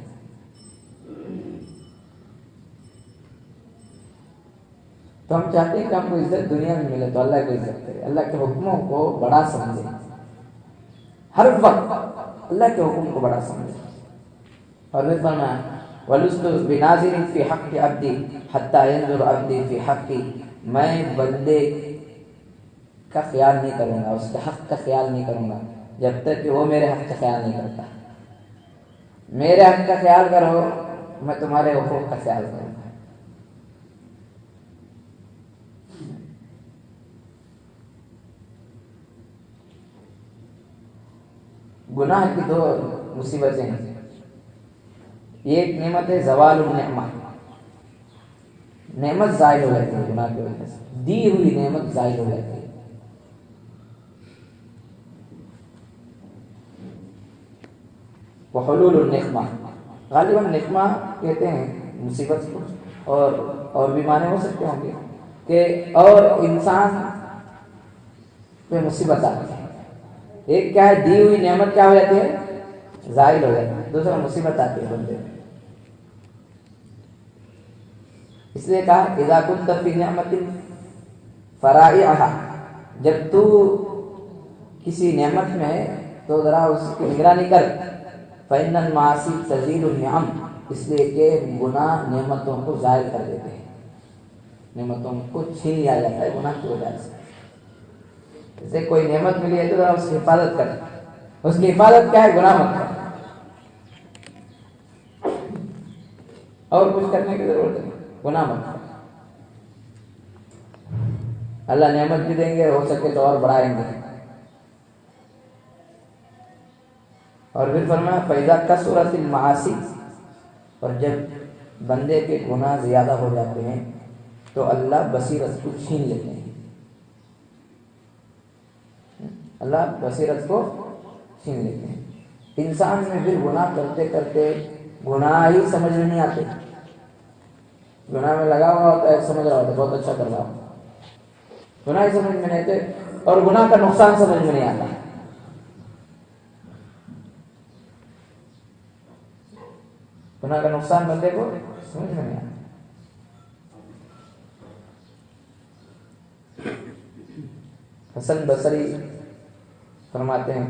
تو ہم چاہتے ہیں کہ ہم کو عزت دنیا میں ملے تو اللہ کو عزت کرے، اللہ کے حکموں کو بڑا سمجھے، ہر وقت اللہ کے حکم کو بڑا سمجھے. اور پھر فرمایا وَلُسْتُ بِنَاظِرٍ فِي حَقِّ عَبْدِي حَتَّى يَنْظُرَ عَبْدِي فِي حَقِّي، میں بندے کا خیال نہیں کروں گا، اس کے حق کا خیال نہیں کروں گا جب تک کہ وہ میرے حق کا خیال نہیں کرتا. میرے حق کا خیال کرو میں تمہارے حقوق کا خیال کروں گا. گناہ کی دو مصیبتیں ہیں، ایک نعمت ہے زوال النعمہ، نعمت زائل ہو جاتی ہے گناہ کی وجہ سے، دی ہوئی نعمت زائل ہو جاتی ہے. وحلول النقمہ، غالباً نقمہ کہتے ہیں مصیبت کو، اور بھی معنی ہو سکتے ہوں گے کہ اور انسان پہ مصیبت آتی ہے. ایک کیا ہے دی ہوئی نعمت کیا ہو جاتی ہے زائل ہو جاتی ہے، دوسرا مصیبت آتی ہے بندے میں. اس لیے کہا اذا كنت في نعمت فرائعها، جب تو کسی نعمت میں ہے تو ذرا اس کی نگرانی کر. فإن المعاصی تزيل النعم، اس لیے کہ گناہ نعمتوں کو زائل کر دیتے ہیں، نعمتوں کو چھین لیا جاتا ہے گناہ کی وجہ سے. جیسے کوئی نعمت ملی ہے تو ذرا اس کی حفاظت کر، اس کی حفاظت کیا ہے گناہ مت کر، اور کچھ کرنے کی ضرورت نہیں، گناہ مت کر. اللہ نعمت بھی دیں گے، ہو سکے تو اور بڑھائیں گے. اور پھر فرمایا فَإِذَا كَثُرَتِ الْمَعَاصِي، اور جب بندے کے گناہ زیادہ ہو جاتے ہیں تو اللہ بصیرت کو چھین لیتے ہیں، اللہ بصیرت کو چھین لیتے ہیں. انسان میں پھر گناہ کرتے کرتے گناہ ہی سمجھ میں نہیں آتے، گناہ میں لگا ہوا ہوتا ہے سمجھ رہا ہوتا ہے بہت اچھا کر رہا ہوں، گناہ ہی سمجھ میں نہیں آتے، اور گناہ کا نقصان سمجھ میں نہیں آتا. گناہ کا نقصان بندے کو سمجھ میں نہیں آتا. حسن بصری فرماتے ہیں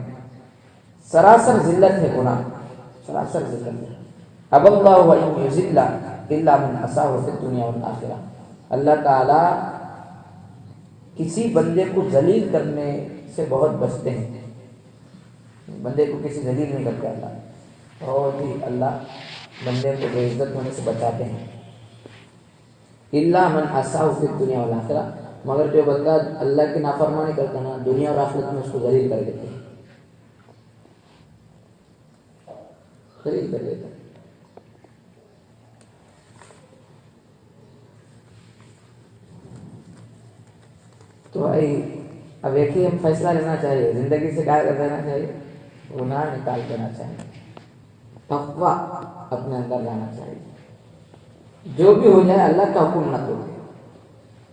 سراسر ذلت ہے گناہ، سراسر ذلت ہے. اب اللہ ان یذل الا من عصاه فی الدنیا والآخرہ. اللہ تعالی کسی بندے کو ذلیل کرنے سے بہت بچتے ہیں. بندے کو کسی ذلیل نہیں کرتے اللہ، بہت ہی اللہ بندے کو بے عزت ہونے سے بچاتے ہیں. الا من عصاه فی الدنیا والآخرہ، مگر جو بندہ اللہ کی نافرمانی کرتا ہے نا، دنیا اور آخرت میں اس کو ذلیل کر دیتے ہیں، ذلیل کر دیتے ہیں. تو بھائی اب ایک ہی ہم فیصلہ لینا چاہیے، زندگی سے کیا کر دینا چاہیے، گناہ نکال دینا چاہیے، تقویٰ اپنے اندر لانا چاہیے. جو بھی ہو جائے اللہ کا حکم نہ توڑے.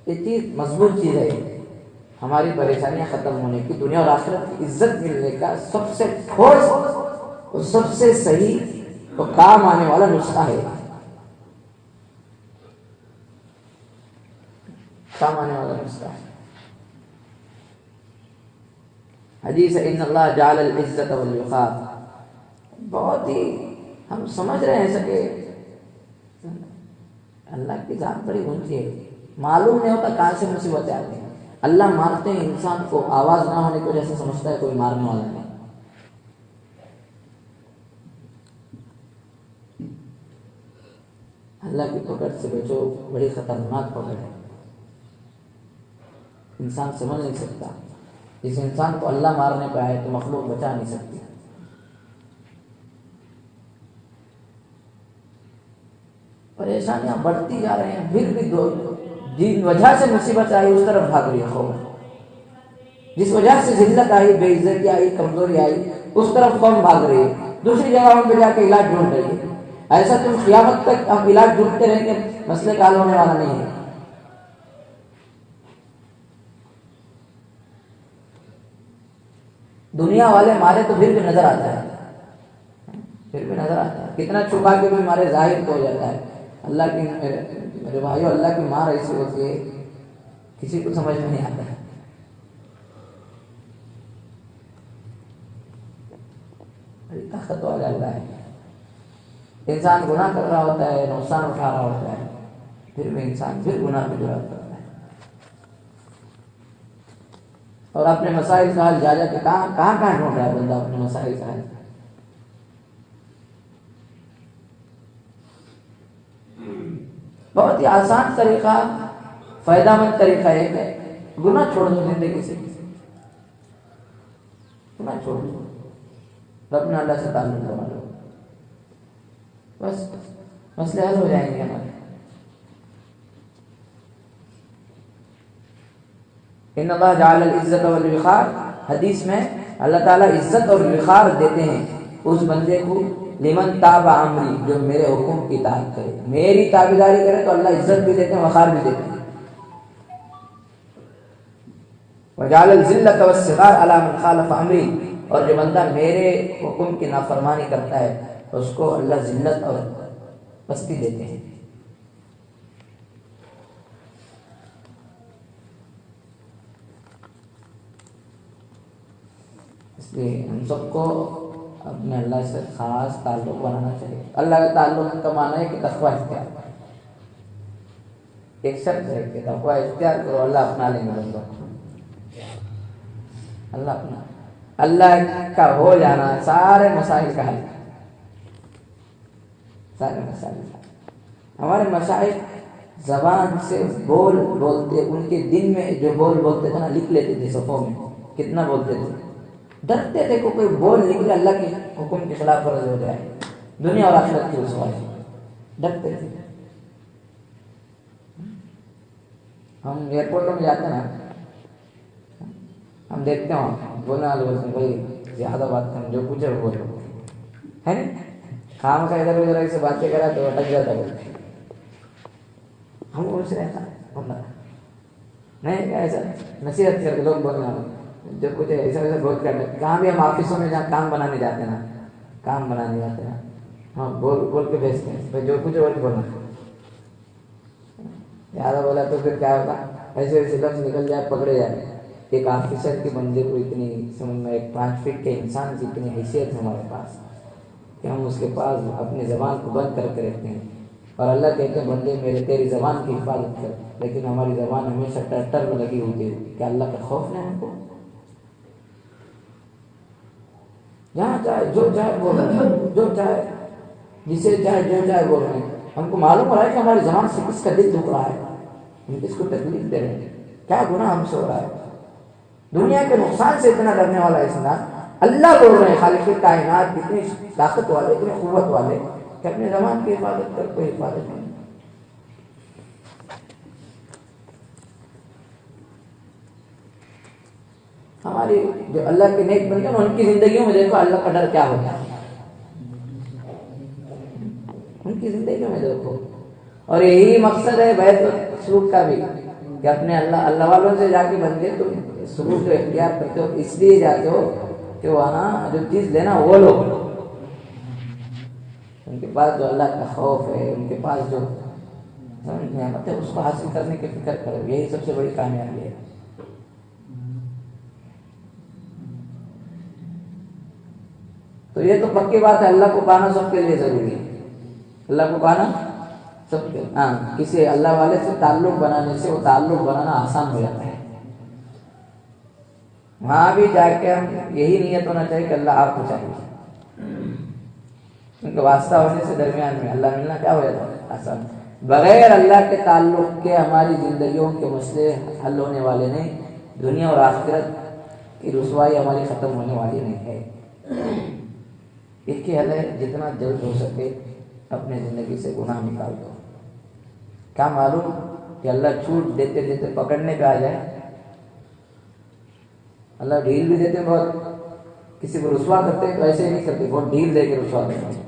یہ چیز مضبوط چیز ہے، ہماری پریشانیاں ختم ہونے کی، دنیا اور آخرت کی عزت ملنے کا سب سے ٹھوس اور سب سے صحیح اور کام آنے والا نسخہ ہے، کام آنے والا نسخہ ہے. حدیث ان اللہ جعل العزت والوقار. بہت ہی ہم سمجھ رہے ہیں سکے اللہ کی ذات بڑی اونچی ہے، معلوم نہیں ہوتا کہاں سے مصیبتیں آتی ہیں. اللہ مارتے ہیں انسان کو آواز نہ ہونے کی وجہ سے، سمجھتا ہے کوئی مارنے والا نہیں. اللہ کی پکڑ سے بچو، بڑی خطرناک پکڑ ہے، انسان سمجھ نہیں سکتا. جس انسان کو اللہ مارنے پہ آئے تو مخلوق بچا نہیں سکتی. پریشانیاں بڑھتی جا رہی ہیں، پھر بھی جن وجہ سے مصیبت آئی اس طرف بھاگ رہی ہے قوم. جس وجہ سے ذلت آئی، بے عزتی آئی، کمزوری آئی، اس طرف قوم بھاگ رہی ہے، دوسری جگہوں پہ جا کے علاج ڈھونڈ رہی ہے. ایسا تم قیامت تک ہم علاج ڈھونڈتے رہیں گے، مسئلے کا حل ہونے والا نہیں ہے. دنیا والے مارے تو پھر بھی نظر آتا ہے، پھر بھی نظر آتا ہے. کتنا چھپا کے بھی مارے ظاہر تو ہو جاتا ہے. اللہ کی میرے بھائیو، اللہ کی مار ایسی ہوتی ہے کسی کو سمجھ میں نہیں آتا ہے. بڑی طاقت والا اللہ ہے. انسان گناہ کر رہا ہوتا ہے، نقصان اٹھا رہا ہوتا ہے، پھر بھی انسان پھر گناہ پہ جرأت کرتا ہے اور اپنے مسائل کا حل جا کے کہاں ڈھونڈ رہا ہے بندہ اپنے مسائل کا حل. بہت ہی آسان طریقہ، فائدہ مند طریقہ ہے، گناہ چھوڑ دو زندگی سے، گناہ چھوڑ دو، اپنے اللہ سے تعلق بنا لو، بس مسئلے حل ہو جائیں گے ہمارے. ان اللہ جعل العزت والوقار. حدیث میں اللہ تعالیٰ عزت اور وقار دیتے ہیں اس بندے کو، لمن تاب امری، جو میرے حکم کی اطاعت کرے، میری تابعداری کرے تو اللہ عزت بھی دیتے ہیں، وقار بھی دیتے ہیں. وجعل الذلۃ والصغار علی من خالف امری. اور جو بندہ میرے حکم کی نافرمانی کرتا ہے اس کو اللہ ذلت اور پستی دیتے ہیں. اس لیے ہم سب کو اپنے اللہ سے خاص تعلق بنانا چاہیے. اللہ کا تعلق کا معنی ہے کہ تقویٰ اختیار. ایک شرط ہے کہ تقویٰ اختیار کرو، اللہ اپنا لیں گے بندوں کو. اللہ اپنا، اللہ کا ہو جانا سارے مسائل کا حل، سارے مسائل کا. ہمارے مسائل زبان سے بولتے، ان کے دن میں جو بولتے تھے نا، لکھ لیتے تھے صفوں میں، کتنا بولتے تھے. ڈرتے تھے کہ کوئی بول نکلے اللہ کے حکم کے خلاف ورزی ہو جائے، دنیا اور آخرت کی رسوائی، ڈرتے تھے. ہم ایئرپورٹوں میں جاتے ہیں نا، ہم دیکھتے ہیں بولنے والے بولتے ہیں بھائی زیادہ بات کریں، جو پوچھے وہ بولو، ہے نا. خام کا ادھر ادھر سے باتیں کرا تو اٹک جاتا ہے. ہم پوچھ رہے ہیں نہیں ایسا نصیحت کر کے لوگ بولنے والے جو کچھ ایسا ویسا بہت کرتے. کہاں بھی ہم آفسوں میں جہاں کام بنانے جاتے ہیں نا، کام بنانے جاتے ہیں، ہاں بول کے بھیجتے ہیں بھائی جو کچھ وہی بولنا. زیادہ بولا تو پھر کیا ہوگا، ایسے ایسے لفظ نکل جائے، پکڑے جائے. ایک آفیسر کے بندے کو اتنی سمجھ میں، ایک 5 فٹ کے انسان کی اتنی حیثیت ہے ہمارے پاس کہ ہم اس کے پاس اپنی زبان کو بند کر کے رہتے ہیں، اور اللہ کہتے ہیں بندے میرے تیری زبان کی حفاظت کر، لیکن ہماری زبان ہمیشہ ٹر میں لگی ہوتی ہے کہ اللہ کا خوف نہیں ہم کو، جہاں چاہے جو چاہے بول رہے ہیں، جو چاہے جسے چاہے جو چاہے بول رہے ہیں، ہم کو معلوم ہو رہا ہے کہ ہماری زبان سے کس کا دل دکھ رہا ہے، ہم کس کو تکلیف دے رہے ہیں، کیا گناہ ہم سے ہو رہا ہے۔ دنیا کے نقصان سے اتنا ڈرنے والا انسان، اللہ بول رہے ہیں خالق کائنات اتنی طاقت والے، اتنی قوت والے کہ اپنے زبان کی حفاظت کر، کوئی حفاظت نہیں۔ ہماری جو اللہ کے نیک بندے ہیں ان کی زندگیوں میں دیکھو اللہ کا ڈر کیا ہوتا ہے، ان کی زندگیوں میں دیکھو، اور یہی مقصد ہے بیت سلوک کا بھی کہ اپنے اللہ والوں سے جا کے بندے تم سلوک جو اختیار کرتے ہو اس لیے جاتے ہو کہ وہاں جو چیز لینا وہ لو، ان کے پاس جو اللہ کا خوف ہے، ان کے پاس جو نعمت ہے اس کو حاصل کرنے کی فکر کرو، یہی سب سے بڑی کامیابی ہے۔ تو یہ تو پکی بات ہے، اللہ کو پانا سب کے لیے ضروری ہے، اللہ کو پانا سب کے، کسی اللہ والے سے تعلق بنانے سے وہ تعلق بنانا آسان ہو جاتا ہے۔ وہاں بھی جا کے ہم یہی نیت ہونا چاہیے کہ اللہ آپ کو چاہیے، ان کا واسطہ ہونے سے درمیان میں اللہ ملنا کیا ہو جاتا ہے آسان۔ بغیر اللہ کے تعلق کے ہماری زندگیوں کے مسئلے حل ہونے والے نہیں، دنیا اور آخرت کی رسوائی ہماری ختم ہونے والی نہیں ہے۔ ایک ہی حل ہے، جتنا جلد ہو سکے اپنے زندگی سے گناہ نکال دو۔ کیا معلوم کہ اللہ چھوٹ دیتے دیتے پکڑنے پہ آ جائے، اللہ ڈھیل بھی دیتے ہیں، بہت کسی کو رسوا کرتے ہیں تو ایسے ہی نہیں کرتے، بہت ڈھیل دے کے رسوا کرتے ہیں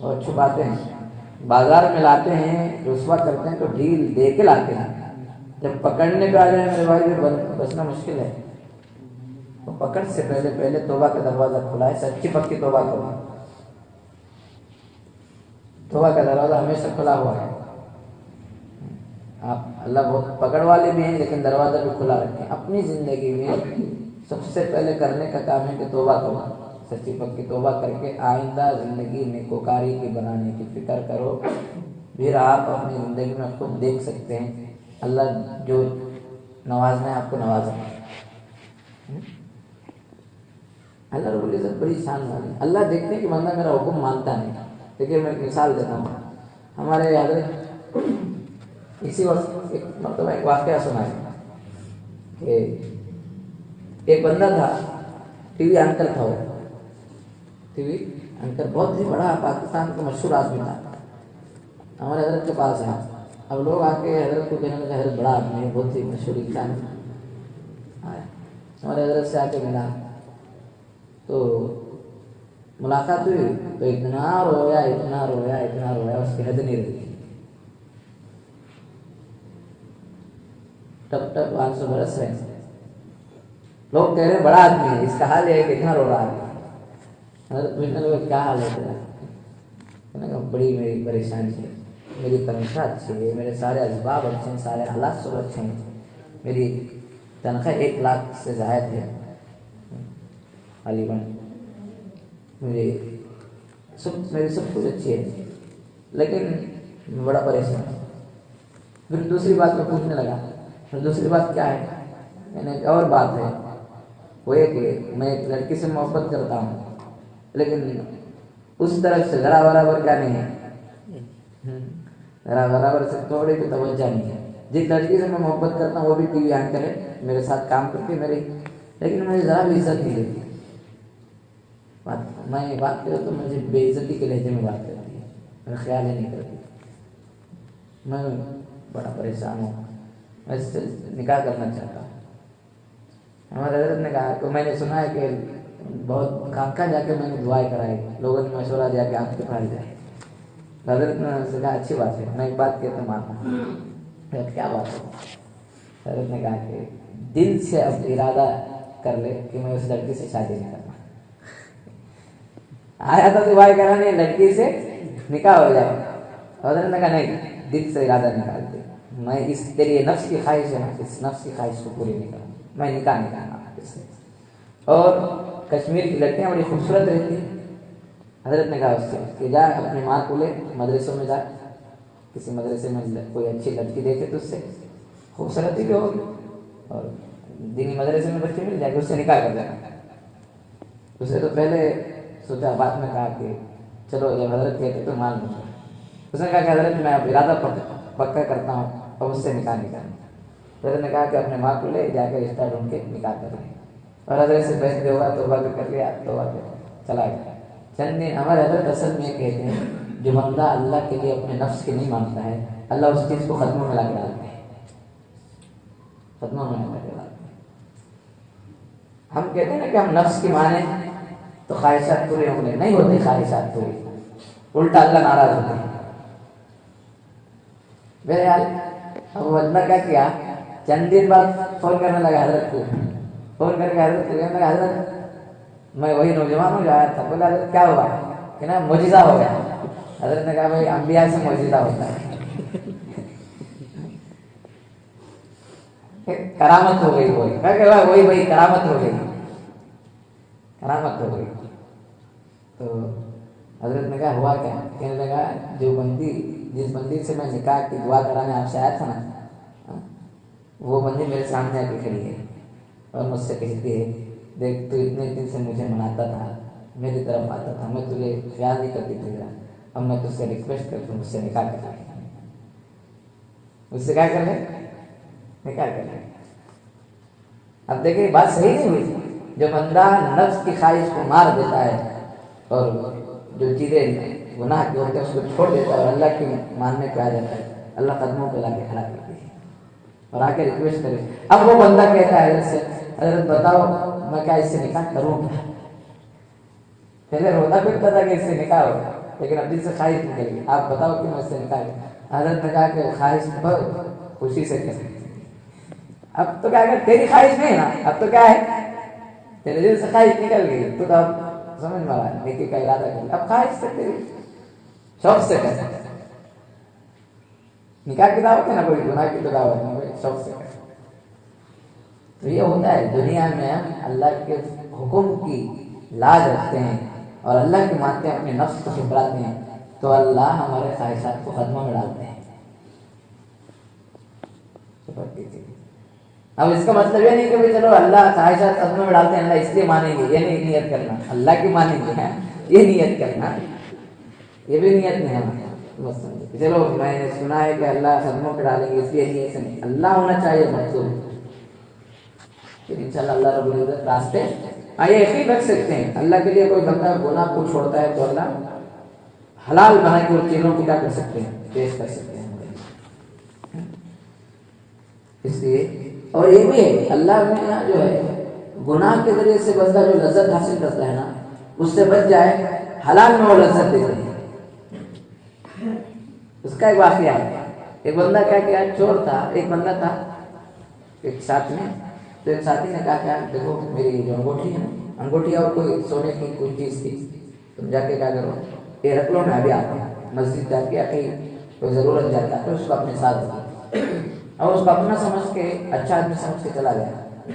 اور چھپاتے ہیں، بازار میں لاتے ہیں رسوا کرتے ہیں تو ڈھیل دے کے لاتے ہیں، جب پکڑنے پہ آ جائے میرے بھائی بچنا مشکل ہے۔ تو پکڑ سے پہلے توبہ کا دروازہ کھلا ہے، سچی پکی توبہ کرو، توبہ کا دروازہ ہمیشہ کھلا ہوا ہے۔ آپ اللہ بہت پکڑ والے بھی ہیں لیکن دروازہ بھی کھلا رکھیں۔ اپنی زندگی میں سب سے پہلے کرنے کا کام ہے کہ توبہ کرو، سچی پکی توبہ کر کے آئندہ زندگی نیکوکاری کی بنانے کی فکر کرو، پھر آپ اپنی زندگی میں خود دیکھ سکتے ہیں اللہ جو نوازنا ہے آپ کو نوازا۔ اللہ رب العزت بڑی شان والی، اللہ دیکھتے ہیں کہ بندہ میرا حکم مانتا نہیں۔ دیکھیے میں ایک مثال دیتا ہوں، ہمارے حضرت اسی وقت ایک مرتبہ ایک واقعہ سنا ہے کہ ایک بندہ تھا، ٹی وی اینکر تھا، وہ ٹی وی اینکر بہت ہی بڑا پاکستان کا مشہور آدمی تھا، ہمارے حضرت کے پاس ہے۔ اب لوگ آ کے حضرت کو کہنے لگے حضرت بڑا آدمی ہے، بہت ہی مشہور انسان ہے، ہمارے حضرت سے آ کے ملا تو ملاقات ہوئی تو اتنا رویا اس کی حد نہیں رہی، ٹپ ٹپ آنسو برس رہے ہیں، لوگ کہہ رہے بڑا آدمی ہے، اس کا حال یہ ہے کہ اتنا رو رہا ہے۔ حضرت پوچھنے لگے کیا حال ہے تیرا؟ بڑی میری پریشانی ہے، میری تنخواہ اچھی ہے، میرے سارے اسباب اچھے ہیں، سارے حالات سب اچھے ہیں، میری تنخواہ 1 لاکھ سے زائد ہے غالباً، میری سب کچھ اچھی ہے، لیکن میں بڑا پریشان ہوں۔ پھر دوسری بات میں پوچھنے لگا، پھر دوسری بات کیا ہے؟ میں نے ایک اور بات ہے، وہ یہ کہ میں ایک لڑکی سے محبت کرتا ہوں، لیکن اس طرف سے ذرا برابر کیا نہیں ہے، ذرا برابر سے تھوڑی بھی توجہ نہیں ہے۔ جس لڑکی سے میں محبت کرتا ہوں وہ بھی ٹی وی اینکر ہے، میرے ساتھ کام کرتی ہے میری، لیکن مجھے ذرا بھی عزت نہیں دیتی، میں بات کروں تو مجھے بے عزتی کے لہجے میں بات کرتی ہے، میرا خیال ہی نہیں کرتی۔ میں بڑا پریشان ہوں، میں اس سے نکاح کرنا چاہتا ہوں۔ ہمارے حضرت نے کہا کہ میں نے سنا ہے کہ بہت کہاں جا کے میں نے دعائیں کرائی، لوگوں نے مشورہ دیا کہ آپ کے پاس جائے۔ حضرت نے کہا اچھی بات ہے، میں ایک بات کہتا ہوں ماننا۔ کیا بات ہے؟ حضرت نے کہا کہ دل سے اب ارادہ کر لے کہ میں اس لڑکی سے شادی نہیں کرنا۔ آیا تھا دعائیں کرانے، لڑکی سے نکاح ہو جائے۔ حضرت نے کہا نہیں، دل سے ارادہ نکال دے، میں اس تیری نفس کی خواہش ہے نا، اس نفس کی خواہش کو پوری نہیں کروں، میں نکاح نہیں کرنا اس سے۔ اور کشمیر کی لڑکیاں بڑی خوبصورت رہتی ہیں۔ حضرت نے کہا اس سے کہ جا اپنی ماں کو لے مدرسوں میں جا، کسی مدرسے میں کوئی اچھی لڑکی دیکھے تو اس سے خوبصورتی بھی ہوگی اور دینی مدرسے میں بچے مل جائے گی، اس سے نکاح کر دینا۔ اسے تو پہلے سوچا، بعد میں کہا کہ چلو جب حضرت کہتے تو مان لوں۔ اس نے کہا کہ حضرت میں اب ارادہ پکا کرتا ہوں اور اس سے نکاح نہیں کرنا۔ حضرت نے کہا کہ اپنے ماں کو لے جا کے رشتہ ڈھونڈ کے نکاح کر لیں، اور حضرت سے بحث ہوا، توبہ بھی کر لیا، توبہ کر چلا گیا۔ چند دن ہمارے حضرت اصل میں یہ کہتے ہیں جو بندہ اللہ کے لیے اپنے نفس کے نہیں مانتا ہے، اللہ اس چیز کو ختموں میں لا کے ڈالتے ہیں، ختموں میں لا کے ڈالتے ہیں۔ ہم کہتے ہیں نا کہ ہم نفس کی مانے تو خواہشات پوری ہوں گے، نہیں ہوتی خواہشات پوری، الٹا اللہ ناراض ہوتے ہیں۔ بہرحال اب بندہ کیا کیا، چند دن بعد فون کرنے لگا حضرت کو، فون کر کے حضرت کو کہنے لگا حضرت میں وہی نوجوان ہوں جو آیا تھا۔ بولا حضرت کیا ہوا؟ کہ نا معجزہ ہو گیا۔ حضرت نے کہا بھائی انبیاء سے معجزہ ہوتا ہے، کرامت ہو گئی، وہی وہی کرامت ہو گئی، کرامت ہو گئی۔ تو حضرت نے کہا ہوا کیا؟ کہنے لگا جو بندی، جس بندی سے میں نکاح کی دعا کرانے آپ سے آیا تھا نا، وہ بندی میرے سامنے آ کے کھڑی ہے اور مجھ سے کہتی ہے دیکھ تو اتنے دن سے مجھے مناتا تھا، میری طرف آتا تھا، میں تجھے خیال نہیں کرتی تھی، اب میں تجھ سے ریکویسٹ کرتی ہوں مجھ سے نکاح کر لیں۔ مجھ سے کیا کر لیں؟ نکاح کر لیں۔ اب دیکھیں بات صحیح نہیں ہوئی۔ جو بندہ نفس کی خواہش کو مار دیتا ہے اور جو چیزیں گناہ کی ہوتے ہیں اس کو چھوڑ دیتا ہے اور اللہ کی ماننے پہ آ جاتا ہے، اللہ قدموں پہ لا کے کھڑا کرتی ہے اور آ کے ریکویسٹ کرے۔ اب وہ بندہ کہتا ہے حضرت سے حضرت بتاؤ میں کیا اس سے نکاح کروں کیا؟ پہلے روتا پھرتا تھا کہ اس سے نکاح ہوگا، لیکن اب دل سے خواہش نکل گئی، آپ بتاؤ کہ میں اس سے نکاح کروں۔ حضرت نے کہا کہ خواہش بہت خوشی سے کر، اب تو کیا کہ تیری خواہش نہیں نا، اب تو کیا ہے تیرے دل سے خواہش نکل گئی، تو اب سمجھ میں آ رہا نیکی کا ارادہ کر، اب خواہش سے تیری شوق سے کر۔ نکاح کی دعوت ہے نا، کوئی گناہ کی تو دعوت نہیں، کوئی شوق سے کر۔ تو یہ ہوتا ہے دنیا میں ہم اللہ کے حکم کی لاج رکھتے ہیں اور اللہ کی مانتے ہیں، اپنے نفس کو ٹھکراتے ہیں، تو اللہ ہمارے خواہشات کو قدموں میں ڈالتے ہیں۔ اب اس کا مطلب یہ نہیں کہ چلو اللہ خواہشات قدموں میں ڈالتے ہیں اللہ اس لیے مانیں گے، یہ نہیں نیت کرنا، اللہ کی مانیں گے یہ نیت کرنا، یہ بھی نیت نہیں ہے۔ چلو میں نے سنا ہے کہ اللہ قدموں پہ ڈالیں گے اس لیے نیت سے نہیں، اللہ ہونا چاہیے مقصود، پھر انشاءاللہ اللہ رب العزت راستے آئے یقین رکھ سکتے ہیں۔ اللہ کے لیے کوئی بندہ گناہ کو چھوڑتا ہے تو اللہ حلال بنا کے ان چیزوں کو کیا کر سکتے ہیں، پیش کر سکتے ہیں۔ اس لیے اور یہ بھی ہے اللہ میں یہاں جو ہے گناہ کے ذریعے سے بندہ جو لذت حاصل کرتا ہے نا، اس سے بچ جائے، حلال میں وہ لذت دیتے ہیں۔ اس کا ایک واقعہ ہے، ایک بندہ کیا کیا، چور تھا، ایک بندہ تھا ایک ساتھ میں، تو ایک ساتھی نے کہا کہ دیکھو میری جو انگوٹھی ہے نا، انگوٹھی اور کوئی سونے کی کوئی چیز تھی، تم جا کے کیا کرو یہ رکھ لو، میں ابھی آتا ہوں، مسجد جا کے کہیں کوئی ضرورت جاتا ہے تو اس کو اپنے ساتھ رکھا، اور اس کو اپنا سمجھ کے اچھا آدمی سمجھ کے چلا گیا۔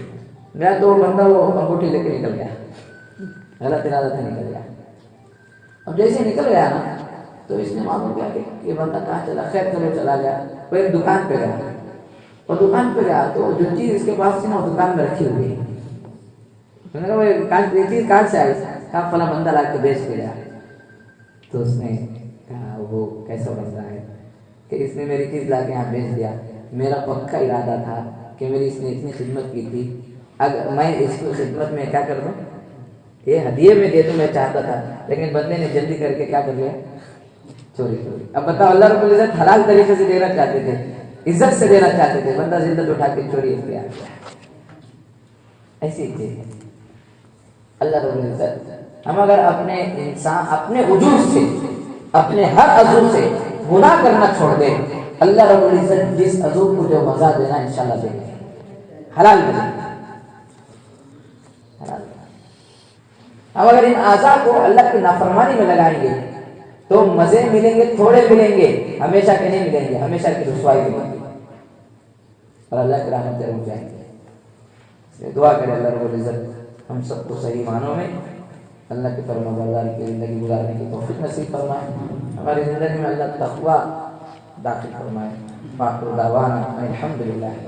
گیا تو بندہ وہ انگوٹھی لے کے نکل گیا، غلط ارادہ سے نکل گیا۔ اب جیسے نکل گیا نا تو اس نے معلوم کیا کہ یہ بندہ کہاں چلا، خیر چلو چلا گیا، وہ ایک دکان پہ گیا، اور دکان پہ گیا تو جو چیز اس کے پاس تھی نا وہ دکان میں رکھی ہوئی ہے۔ تو نے کہا یہ چیز کہاں سے آئی؟ کہا فلاں بندہ لا کے بیچ کے گیا۔ تو اس نے کہا وہ کیسا بندہ ہے کہ اس نے میری چیز لا کے یہاں بیچ دیا، میرا پکا ارادہ تھا کہ میری اس نے اتنی خدمت کی تھی، اگر میں اس کو خدمت میں کیا کر دوں، یہ ہدیے میں دے دوں، میں چاہتا تھا، لیکن بندے نے جلدی کر کے کیا کر لیا، چوری۔ اب بتاؤ اللہ رب العزت حلال طریقے سے دینا چاہتے تھے، عزت سے دینا چاہتے تھے، بندہ زندہ اٹھا کے چوری کیا۔ ایسی چیز ہے اللہ رب العزت، ہم اگر اپنے انسان اپنے وجود سے، اپنے ہر عضو سے گناہ کرنا چھوڑ دیں، اللہ رب العزت جس عضو کو جو مزہ دینا انشاءاللہ دے گا، حلال دے گا، حلال۔ اب اگر ان اعضاء کو اللہ کی نافرمانی میں لگائیں گے تو مزے ملیں گے، تھوڑے ملیں گے، ہمیشہ کے نہیں ملیں گے، ہمیشہ کی رسوائی ملیں گے۔ اور اللہ کی رحمت رک جائیں گے. اس لیے دعا کرے اللہ رب العزت ہم سب کو صحیح معنوں میں اللہ کے فرما برداری کی زندگی گزارنے کی توفیق نصیب فرمائے. ہماری زندگی میں اللہ تقویٰ داخل فرمائے. وآخر دعوانا الحمدللہ.